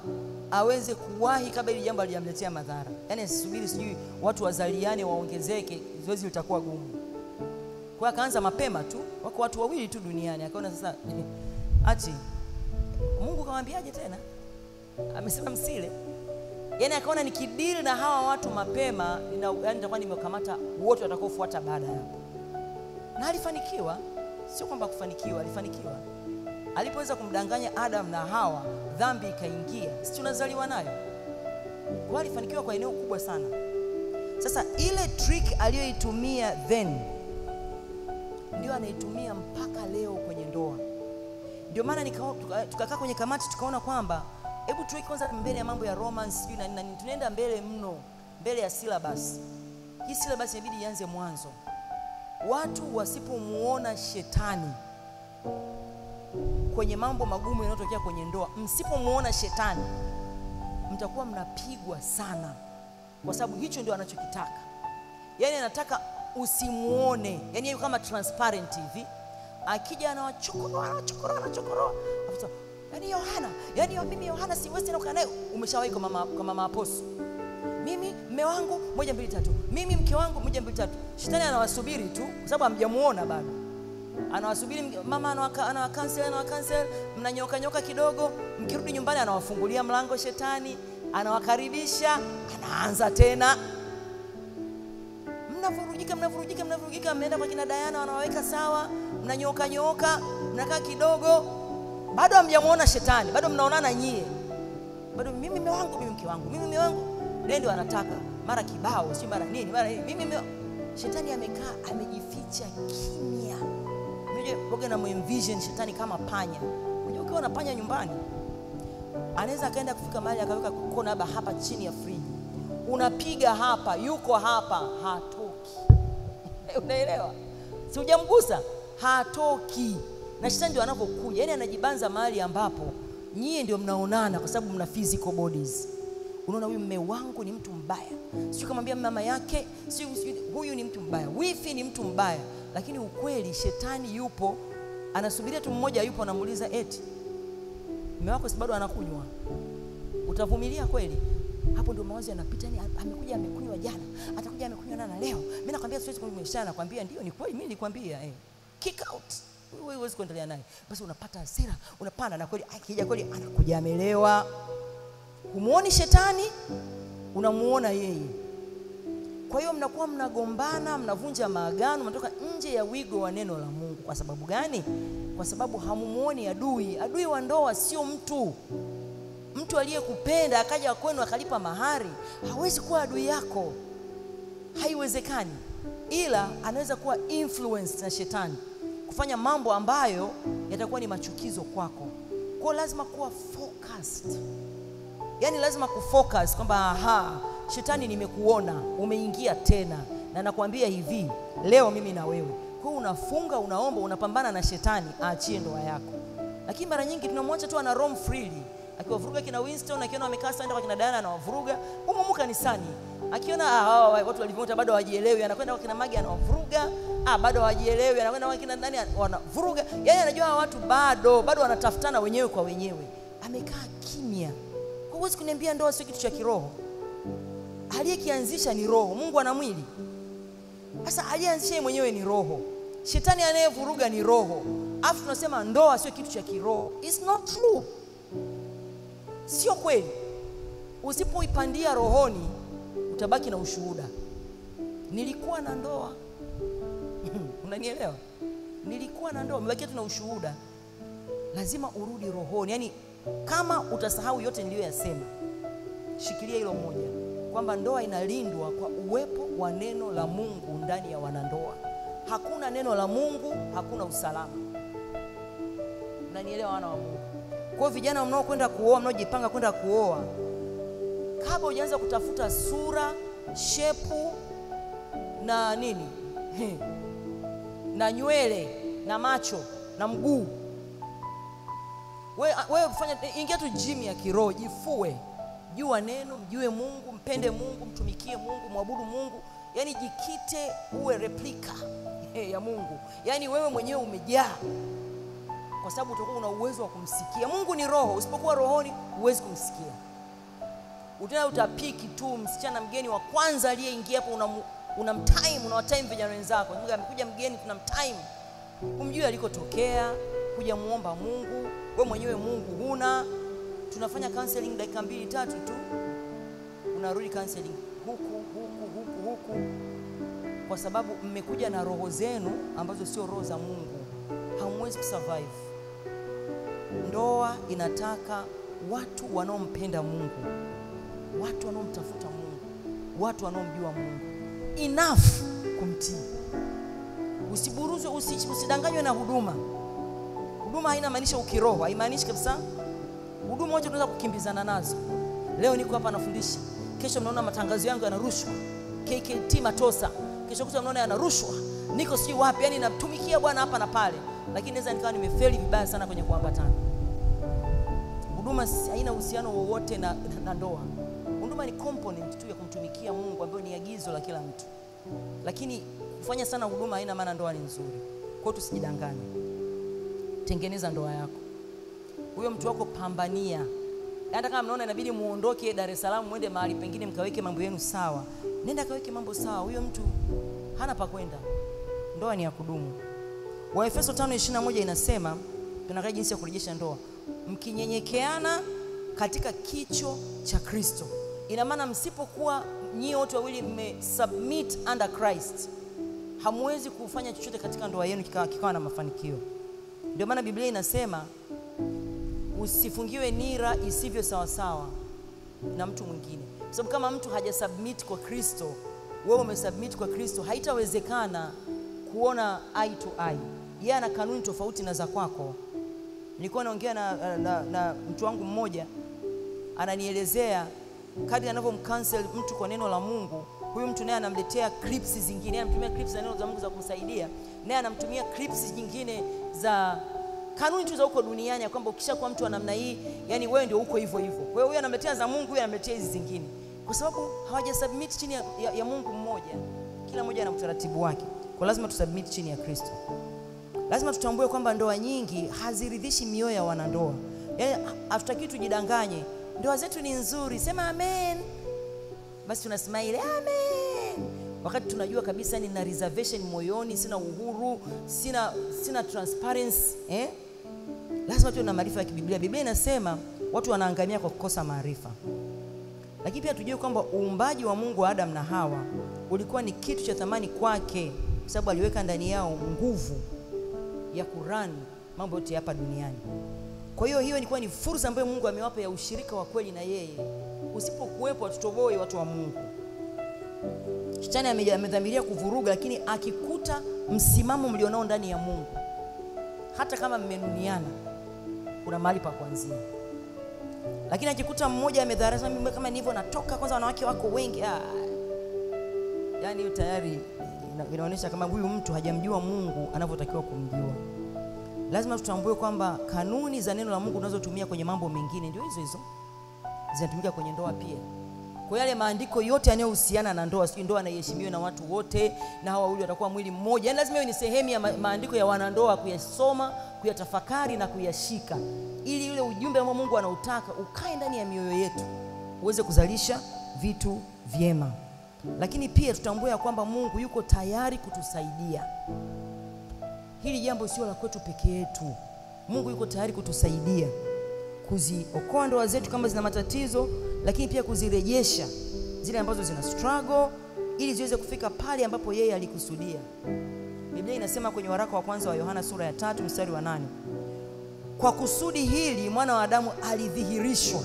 aweze kuwahi kabla ile jambo alijamletea madhara. Yani asisubiri sijui watu wazaliane waongezeke, zoezi litakuwa gumu. Kwa akaanza mapema tu, wako watu 2 tu duniani. Akaona sasa ati Mungu kamwambiaje tena? Amesema msile. Yani akaona nikidili na hawa watu mapema, yani nitakuwa nimekamata wote watakaofuata baada ya hapo. Na alifanikiwa. Sio kwamba kufanikiwa, alifanikiwa. Alipoweza kumdanganya Adam na Hawa, dhambi ikaingia. Sisi tunazaliwa nayo. Kwa alifanikiwa kwa eneo kubwa sana. Sasa ile trick aliyoitumia then ndio anaitumia mpaka leo kwenye ndoa. Ndio maana tukakaa kwenye kamati tukaona kwamba hebu tuwe kwanza mbele ya mambo ya romance na nini, tunaenda mbele mno, mbele ya syllabus. Hii syllabus inabidi ianze mwanzo. Watu wasipomuona shetani kwenye mambo magumu yanayotokea kwenye ndoa, msipomuona shetani mtakuwa mnapigwa sana, kwa sababu hicho ndio anachokitaka. Yani anataka usimuone, yani kama transparent hivi. Akija anawachokoroa. Yani mimi Yohana siwezi tena kukaa naye. Umeshawahi kwa mama Apostle, mimi mme wangu 1 2 3, mimi mke wangu 1 2 3. Shetani anawasubiri tu kwa sababu hamjamuona bado. Anawasubiri, mama anawakansel, mnanyoka kidogo, mkirudi nyumbani anawafungulia mlango shetani, anawakaribisha, anaanza tena. Mnavurugika, mnaenda kwa kina Diana, wanawaweka sawa, mnanyoka, mnakaa kidogo, bado hamjamuona shetani, bado mnaonana nyie. Bado mimi mme wangu, mimi mke wangu, mimi mme wangu. Ndio anataka mara kibao, si mara nini, mara hii. Mimi shetani amekaa amejificha kimya. Unajua na muenvision shetani kama panya. Unajua ukiwa na panya nyumbani, anaweza akaenda kufika mahali akaweka kona hapa chini ya friji. Unapiga hapa, yuko hapa, hatoki. Unaelewa? Si hujamgusa, hatoki. Na shetani ndio anapokuja, yani anajibanza mahali ambapo nyie ndio mnaonana kwa sababu mna physical bodies. Unaona huyu mume wangu ni mtu mbaya, sio kumwambia mama yake, sio huyu ni mtu mbaya, wifi ni mtu mbaya, lakini ukweli shetani yupo anasubiria tu mmoja yupo anamuuliza eti mume wako si bado anakunywa, utavumilia kweli? Hapo ndio mawazo yanapita, yani amekuja amekunywa jana, atakuja amekunywa na leo. Mimi nakwambia siwezi kumweshana, nakwambia ndio ni kweli, mimi nilikwambia kick out. Wewe huwezi kuendelea naye. Basi unapata hasira, unapanda na kweli akija kweli anakuja amelewa. Humuoni shetani, unamuona yeye. Kwa hiyo mnakuwa mnagombana, mnavunja maagano, mnatoka nje ya wigo wa neno la Mungu. Kwa sababu gani? Kwa sababu hamumuoni adui. Adui wa ndoa sio mtu. Mtu aliyekupenda akaja kwenu akalipa mahari hawezi kuwa adui yako. Haiwezekani. Ila anaweza kuwa influenced na shetani kufanya mambo ambayo yatakuwa ni machukizo kwako. Kwa lazima kuwa focused. Yani lazima kufocus kwamba aha, shetani nimekuona, umeingia tena, na nakwambia hivi, leo mimi na wewe. Kwa unafunga, unaomba, unapambana na shetani aachie ndoa yako. Lakini mara nyingi tunamwacha tu ana roam freely. Akiwavuruga kina Winston, akiona amekaa sana kwa kina Diana anawavuruga, umumu kanisani. Akiona watu walivyoota bado hawajielewi, anakwenda kwa kina Magi anawavuruga, bado hawajielewi, anakwenda kwa kina nani wanavuruga. Yaani anajua watu bado wanatafutana wenyewe kwa wenyewe. Amekaa kimya. Huwezi kuniambia ndoa sio kitu cha kiroho. Aliyekianzisha ni roho. Mungu ana mwili. Sasa aliyeanzisha mwenyewe ni roho. Shetani anayevuruga ni roho. Afu tunasema ndoa sio kitu cha kiroho. It's not true. Sio kweli. Usipoipandia rohoni utabaki na ushuhuda. Nilikuwa na ndoa. Unanielewa? Nilikuwa na ndoa, umebaki tu na ushuhuda. Lazima urudi rohoni. Yaani kama utasahau yote niliyoyasema, shikilia hilo moja, kwamba ndoa inalindwa kwa uwepo wa neno la Mungu ndani ya wanandoa. Hakuna neno la Mungu, hakuna usalama. Unanielewa wana wa Mungu? Kwa vijana mnaokwenda kuoa, mnaojipanga kwenda kuoa, kabla hujaanza kutafuta sura, shepu na nini, na nywele, na macho, na mguu, wewe fanya, ingia tu gym ya kiroho, jifue. Jua neno, mjue Mungu, mpende Mungu, mtumikie Mungu, muabudu Mungu. Yaani jikite uwe replika ya Mungu. Yaani wewe mwenyewe umejaa. Kwa sababu utakuwa una uwezo wa kumsikia. Mungu ni roho, usipokuwa rohoni huwezi kumsikia. Utapiki tu msichana mgeni wa kwanza aliyeingia hapo, unamtime, unawatime vijana wenzako. Mungu amekuja mgeni, tunamtime. Umjue alikotokea, kuja muomba Mungu. Wewe mwenyewe Mungu huna. Tunafanya counseling dakika 2-3 tu. Unarudi counseling huku. Kwa sababu mmekuja na roho zenu ambazo sio roho za Mungu. Hamwezi kusurvive. Ndoa inataka watu wanaompenda Mungu, watu wanaomtafuta Mungu, watu wanaomjua Mungu. Enough kumtii. Usiburuzwe, usidanganywe na huduma. Huduma haina maanisha ukiroho, haimaanishi kabisa. Huduma moja tunaweza kukimbizana nazo. Leo niko hapa nafundisha, kesho mnaona matangazo yangu yanarushwa KKT Matosa, kesho kuta mnaona yanarushwa niko si wapi, yani natumikia Bwana hapa na pale, lakini naweza nikawa nimefeli vibaya sana kwenye kuambatana. Huduma haina uhusiano wowote na ndoa. Huduma ni component tu ya kumtumikia Mungu, ambayo ni agizo la kila mtu. Lakini kufanya sana huduma haina maana ndoa ni nzuri. Kwa hiyo tusijidanganye. Tengeneza ndoa yako. Huyo mtu wako pambania. Hata kama mnaona inabidi muondoke Dar es Salaam muende mahali pengine mkaweke mambo yenu sawa, nenda kaweke mambo sawa. Huyo mtu hana pa kwenda. Ndoa ni ya kudumu. Waefeso 5:21 inasema, tunakaa jinsi ya kurejesha ndoa, mkinyenyekeana katika kicho cha Kristo. Ina maana msipokuwa nyie wote wawili mmesubmit under Christ, hamwezi kufanya chochote katika ndoa yenu kikawa na mafanikio. Ndio maana Biblia inasema usifungiwe nira isivyo sawa sawa na mtu mwingine. Kwa sababu kama mtu hajasubmit kwa Kristo, wewe umesubmit kwa Kristo, haitawezekana kuona eye to eye. Yeye ana kanuni tofauti na za kwako. Nilikuwa naongea na mtu wangu mmoja, ananielezea kadri anavyomcancel mtu kwa neno la Mungu, huyu mtu naye anamletea clips zingine, anamtumia clips za neno za Mungu za kumsaidia, naye anamtumia clips nyingine za kanuni tu za huko duniani, kwamba ukishakuwa mtu wa namna hii, yani wewe ndio uko hivyo hivyo. Kwa hiyo huyu anamletea za Mungu, huyu anamletea hizi zingine, kwa sababu hawajasubmit chini ya Mungu mmoja. Kila mmoja ana utaratibu wake. Kwa lazima tusubmit chini ya Kristo. Lazima tutambue kwamba ndoa nyingi haziridhishi mioyo ya wanandoa. Yaani hatutaki tujidanganye. Ndoa zetu ni nzuri, sema amen. Basi tuna smile amen. Wakati tunajua kabisa nina reservation moyoni, sina uhuru, sina transparency, Lazima tuwe na maarifa ya Biblia. Biblia inasema watu wanaangamia kwa kukosa maarifa. Lakini pia tujue kwamba uumbaji wa Mungu wa Adam na Hawa ulikuwa ni kitu cha thamani kwake, kwa sababu aliweka ndani yao nguvu ya kurani mambo yote hapa duniani. Kwa hiyo ilikuwa ni fursa ambayo Mungu amewapa ya ushirika wa kweli na yeye. Usipokuwepo watutoboi watu wa Mungu. Shetani amedhamiria kuvuruga, lakini akikuta msimamo mlionao ndani ya Mungu, hata kama mmenuniana, kuna mahali pa kuanzia. Lakini akikuta mmoja amedharasa, mimi kama nilivyo natoka, kwanza wanawake wako wengi, yani tayari inaonyesha kama huyu mtu hajamjua Mungu anavyotakiwa kumjua. Lazima tutambue kwamba kanuni za neno la Mungu tunazotumia kwenye mambo mengine ndio hizo zinatumika kwenye ndoa pia. Kwa yale maandiko yote yanayohusiana na ndoa, sio ndoa inaheshimiwa na watu wote na hawa wawili watakuwa mwili mmoja. Yaani lazima iwe ni sehemu ya maandiko ya wanandoa, kuyasoma, kuyatafakari na kuyashika, ili yule ujumbe ambao Mungu anautaka ukae ndani ya mioyo yetu, uweze kuzalisha vitu vyema. Lakini pia tutambue kwamba Mungu yuko tayari kutusaidia. Hili jambo sio la kwetu peke yetu. Mungu yuko tayari kutusaidia kuziokoa ndoa zetu kama zina matatizo, lakini pia kuzirejesha zile ambazo zina struggle, ili ziweze kufika pale ambapo yeye alikusudia. Biblia inasema kwenye waraka wa kwanza wa Yohana sura ya 3 mstari wa 8, kwa kusudi hili mwana wa Adamu alidhihirishwa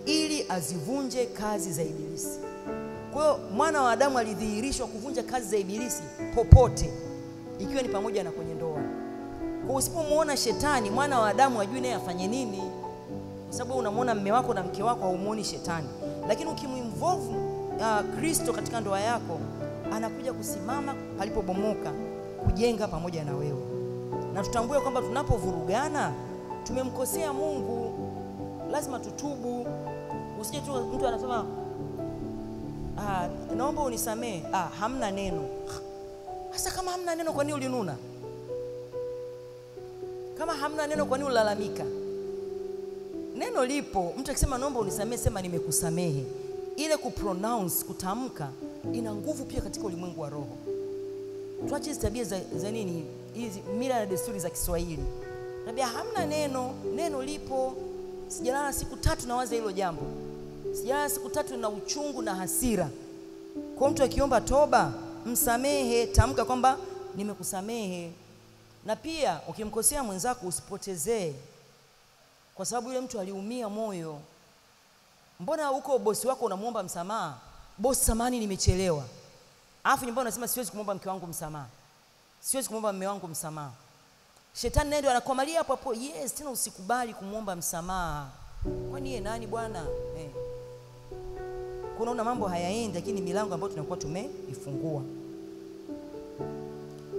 ili azivunje kazi za ibilisi. Kwa hiyo mwana wa Adamu alidhihirishwa kuvunja kazi za ibilisi popote, ikiwa ni pamoja na kwenye ndoa. Kwa usipomuona shetani, mwana wa Adamu hajui naye afanye nini, kwa sababu unamuona mume wako na mke wako, haumuoni shetani. Lakini ukimuinvolve Kristo katika ndoa yako, anakuja kusimama palipobomoka, kujenga pamoja na wewe. Na tutambue kwamba tunapovurugana tumemkosea Mungu, lazima tutubu. Usije tu mtu anasema naomba unisamee, hamna neno. Hasa kama hamna neno, kwa nini ulinuna? Kama hamna neno, kwa nini ulalamika? Neno lipo. Mtu akisema naomba unisamee, sema nimekusamehe. Ile kupronounce, kutamka, ina nguvu pia katika ulimwengu wa roho. Tuache hizo tabia za nini, hizi mila na desturi za Kiswahili. Tabia hamna neno, neno lipo. Sijalala siku 3 nawaza hilo jambo. Sijalala siku 3 na uchungu na hasira. Kwa mtu akiomba toba, msamehe, tamka kwamba nimekusamehe. Na pia ukimkosea mwenzako usipotezee, kwa sababu yule mtu aliumia moyo. Mbona uko bosi wako unamuomba msamaha? Bosi, samahani nimechelewa. Alafu nyumbani unasema siwezi kumwomba mke wangu msamaha, siwezi kumwomba mume wangu msamaha. Shetani ndio anakuamalia hapo hapo, yes, tena usikubali kumwomba msamaha. Kwani yeye nani bwana? Kunaona mambo hayaendi, lakini milango ambayo tunakuwa tumeifungua.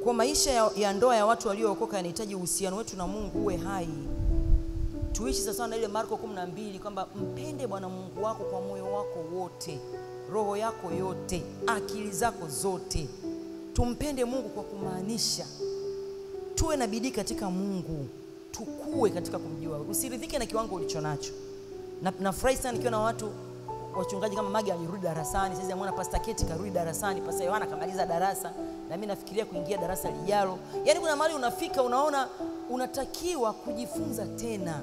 Kwa maisha ya ndoa ya watu waliookoka yanahitaji uhusiano wetu na Mungu uwe hai. Tuishi sasa na ile Marko 12 kwamba mpende Bwana Mungu wako kwa moyo wako wote, roho yako yote, akili zako zote. Tumpende Mungu kwa kumaanisha tuwe na bidii katika Mungu, tukue katika kumjua. Usiridhike na kiwango ulichonacho. Na furahi sana nikiona watu wachungaji kama Magi alirudi darasani, sasa muona Pastor Keti karudi darasani, Pastor Yohana kamaliza darasa, na mimi nafikiria kuingia darasa lijalo. Yaani kuna mahali unafika unaona unatakiwa kujifunza tena,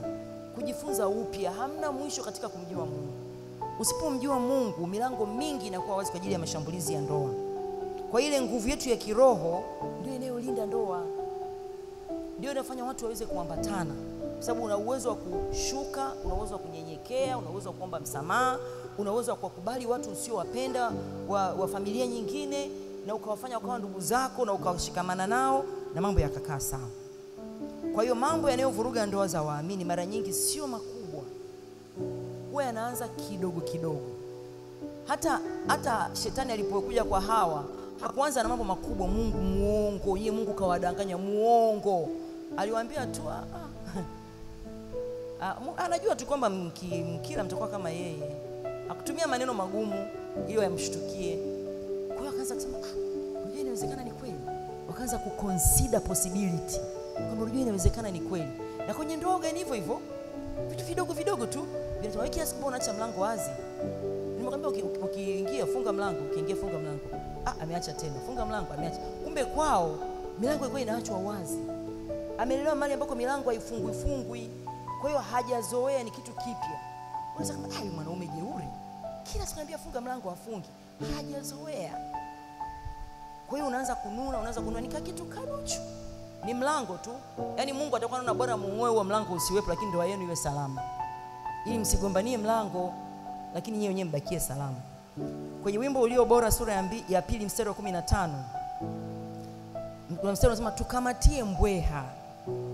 kujifunza upya. Hamna mwisho katika kumjua Mungu. Usipomjua Mungu, milango mingi inakuwa wazi kwa ajili ya mashambulizi ya ndoa. Kwa ile nguvu yetu ya kiroho ndio inayolinda ndoa, ndio inafanya watu waweze kuambatana, kwa sababu una uwezo wa kushuka, una uwezo wa kunyenyekea, una uwezo wa kuomba msamaha, una uwezo wa kukubali watu usiowapenda wa familia nyingine, na ukawafanya wakawa ndugu zako na ukawashikamana nao na mambo yakakaa sawa. Kwa hiyo mambo yanayovuruga ndoa za waamini mara nyingi sio makubwa, huwa yanaanza kidogo kidogo. Hata shetani alipokuja kwa Hawa hakuanza na mambo makubwa. Mungu muongo, yeye Mungu kawadanganya, muongo. Aliwaambia tu anajua tu kwamba mkila mtakuwa kama yeye. Hakutumia maneno magumu ili yamshtukie. Kwa hiyo akaanza kusema unajua inawezekana ni kweli. Wakaanza kuconsider possibility. Kwamba unajua inawezekana ni kweli. Na kwenye ndoa gani hivyo hivyo? Vitu vidogo vidogo tu. Binadamu wiki asiku mbona unaacha mlango wazi? Nimwambia ukiingia funga mlango, ukiingia funga mlango. Ameacha tena. Funga mlango, ameacha. Kumbe kwao milango ilikuwa inaachwa wazi. Amelelewa mahali ambako milango haifungwi. Kwa hiyo hajazoea, ni kitu kipya. Unaweza kama huyu mwanaume jeuri. Kila siku anambia funga mlango afungi. Hajazoea. Kwa hiyo unaanza kununa nika kitu kadocho. Ni mlango tu. Yaani Mungu atakuwa anaona bora muoe huo mlango usiwepo, lakini ndoa yenu iwe salama. Ili msigombanie mlango, lakini yeye wenyewe mbakie salama. Kwenye wimbo ulio bora sura ya 2 mstari wa 15. Kuna mstari unasema tukamatie mbweha.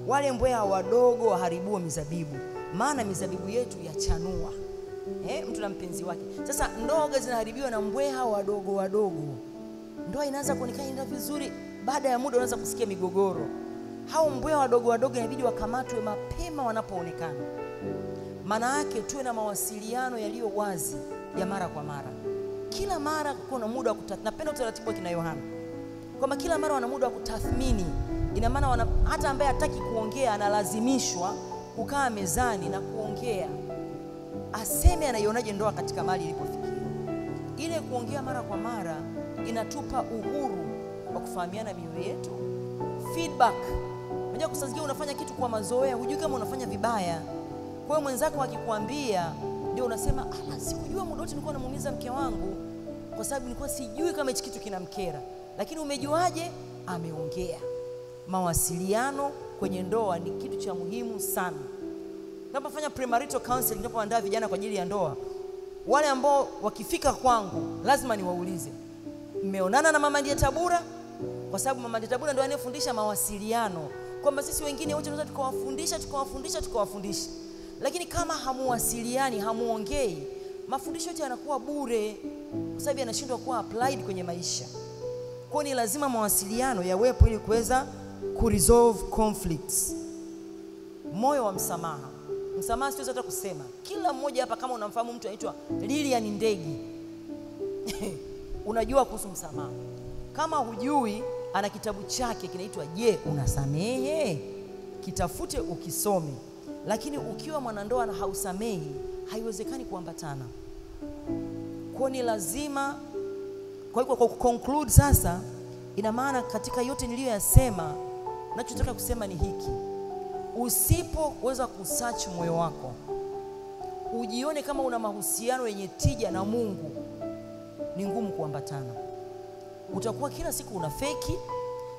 Wale mbweha wadogo waharibuo mizabibu, maana mizabibu yetu yachanua. Mtu na mpenzi wake. Sasa ndoa zinaharibiwa na mbweha wadogo. Ndoa inaanza kuonekana ina vizuri, baada ya muda unaanza kusikia migogoro. Hao mbweha wadogo inabidi wakamatwe mapema wanapoonekana. Maana yake tuwe na mawasiliano yaliyo wazi ya mara kwa mara. Kila mara kuna muda wa kutathmini. Napenda utaratibu wa kina Yohana. Kwamba kila mara wana muda wa kutathmini. Ina maana hata ambaye hataki kuongea analazimishwa kukaa mezani na kuongea. Aseme anaionaje ndoa katika mali ilipofikia. Ile kuongea mara kwa mara inatupa uhuru wa kufahamiana mioyo yetu. Feedback. Unajua kusasikia unafanya kitu kwa mazoea, hujui kama unafanya vibaya. Kwa hiyo mwenzako akikwambia ndio unasema sikujua muda wote nilikuwa namuumiza mke wangu kwa sababu nilikuwa sijui kama hichi kitu kinamkera. Lakini umejuaje? Ameongea. Mawasiliano kwenye ndoa ni kitu cha muhimu sana. Tunapofanya premarital counseling, tunapoandaa vijana kwa ajili ya ndoa, wale ambao wakifika kwangu lazima niwaulize, mmeonana na Mama Ndiye Tabura? Kwa sababu Mama Ndiye Tabura ndio anayefundisha mawasiliano. Kwamba sisi wengine wote tunaweza tukawafundisha. Lakini kama hamuwasiliani, hamuongei, mafundisho yote yanakuwa bure kwa sababu yanashindwa kuwa applied kwenye maisha. Kwa ni lazima mawasiliano yawepo ili kuweza kuresolve conflicts. Moyo wa msamaha. Msamaha sio hata kusema. Kila mmoja hapa kama unamfahamu mtu anaitwa Lilian Ndegi, unajua kuhusu msamaha. Kama hujui, ana kitabu chake kinaitwa Je, unasamehe? Kitafute ukisome. Lakini ukiwa mwanandoa na hausamehi, haiwezekani kuambatana. Kwa ni lazima. Kwa hiyo kwa conclude sasa, ina maana katika yote niliyoyasema, ninachotaka kusema ni hiki. Usipoweza kusearch moyo wako, ujione kama una mahusiano yenye tija na Mungu, ni ngumu kuambatana. Utakuwa kila siku una feki,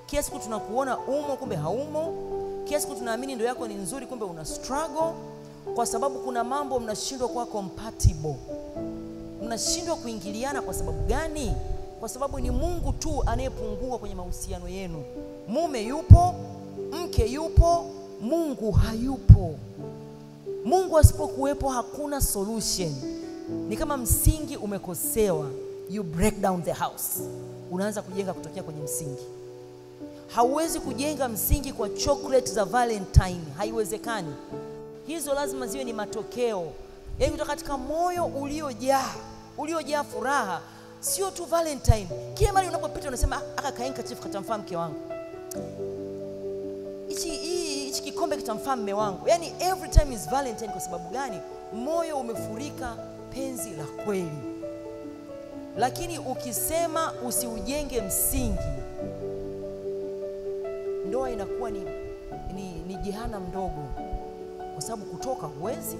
kila siku tunakuona umo kumbe haumo, kila siku tunaamini ndio yako ni nzuri kumbe una struggle, kwa sababu kuna mambo mnashindwa kuwa compatible. Mnashindwa kuingiliana kwa sababu gani? Kwa sababu ni Mungu tu anayepungua kwenye mahusiano yenu. Mume yupo, mke yupo, Mungu hayupo. Mungu asipokuwepo hakuna solution. Ni kama msingi umekosewa, you break down the house. Unaanza kujenga kutokea kwenye msingi. Hauwezi kujenga msingi kwa chocolate za Valentine, haiwezekani. Hizo lazima ziwe ni matokeo. Yaani kutoka katika moyo uliojaa furaha, sio tu Valentine. Kila mara unapopita unasema kaenka chief katamfaa mke wangu. Hichi kikombe kitamfaa mume wangu. Yaani every time is Valentine. Kwa sababu gani? Moyo umefurika penzi la kweli. Lakini ukisema usiujenge msingi, ndoa inakuwa ni jehanamu mdogo. Kwa sababu kutoka huwezi.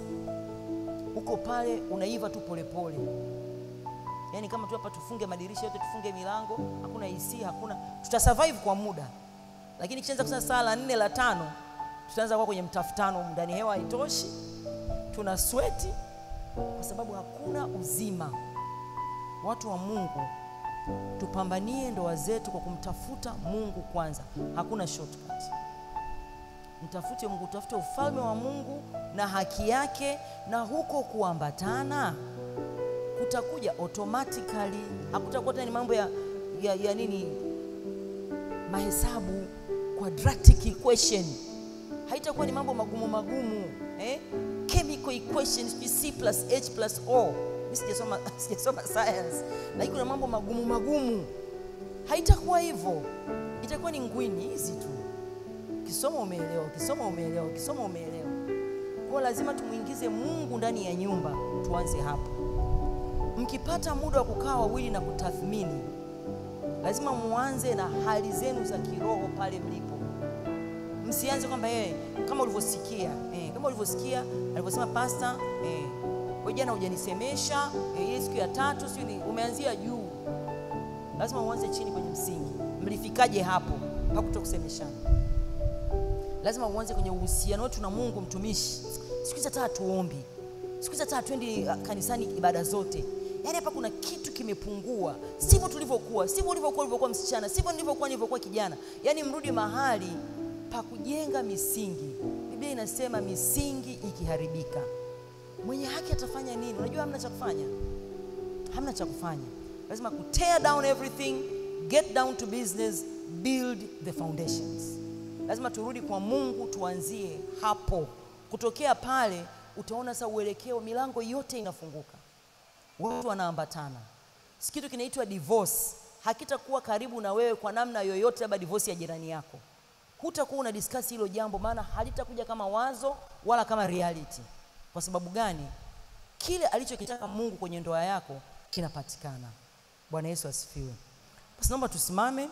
Uko pale unaiva tu polepole. Yaani kama tu hapa tufunge madirisha yote, tufunge milango, hakuna AC, hakuna, tutasurvive kwa muda. Lakini kianza kusema saa la 4 la 5, tutaanza kwa kwenye mtafutano ndani, hewa haitoshi. Tuna sweat kwa sababu hakuna uzima. Watu wa Mungu, tupambanie ndoa zetu kwa kumtafuta Mungu kwanza. Hakuna shortcut. Mtafute Mungu, tafute ufalme wa Mungu na haki yake, na huko kuambatana kutakuja automatically. Hakutakuwa tena ni mambo ya nini, mahesabu, quadratic equation. Haitakuwa ni mambo magumu chemical equations, C plus H plus O. Sijasoma science, lakini kuna mambo magumu. Haitakuwa hivyo. Itakuwa ni ngwini hizi tu. Kisoma umeelewa. Kwa lazima tumuingize Mungu ndani ya nyumba. Tuanze hapo. Mkipata muda wa kukaa wawili na kutathmini, lazima muanze na hali zenu za kiroho pale mlipo. Msianze kwamba kama ulivyosikia alivyosema pastor, wewe jana hujanisemesha, ile siku ya 3 sio umeanzia juu. Lazima uanze chini kwenye msingi. Mlifikaje hapo? Hakutokusemeshana. Lazima uanze kwenye uhusiano wetu na Mungu. Mtumishi, siku hizi hata tuombi, siku hizi hata twende kanisani ibada zote. Yaani hapa kuna kitu kimepungua. Sivyo tulivyokuwa, sivyo ulivyokuwa msichana, sivyo nilivyokuwa kijana. Yaani mrudi mahali pa kujenga misingi. Biblia inasema misingi ikiharibika, mwenye haki atafanya nini? Unajua hamna cha kufanya. Lazima tear down everything, get down to business, build the foundations. Lazima turudi kwa Mungu, tuanzie hapo. Kutokea pale utaona sasa uelekeo, milango yote inafunguka. Watu wanaambatana. Kitu kinaitwa divorce hakitakuwa karibu na wewe kwa namna yoyote, labda divorce ya jirani yako. Hutakuwa una discuss hilo jambo, maana halitakuja kama wazo wala kama reality. Kwa sababu gani? Kile alichokitaka Mungu kwenye ndoa yako kinapatikana. Bwana Yesu asifiwe. Basi naomba tusimame.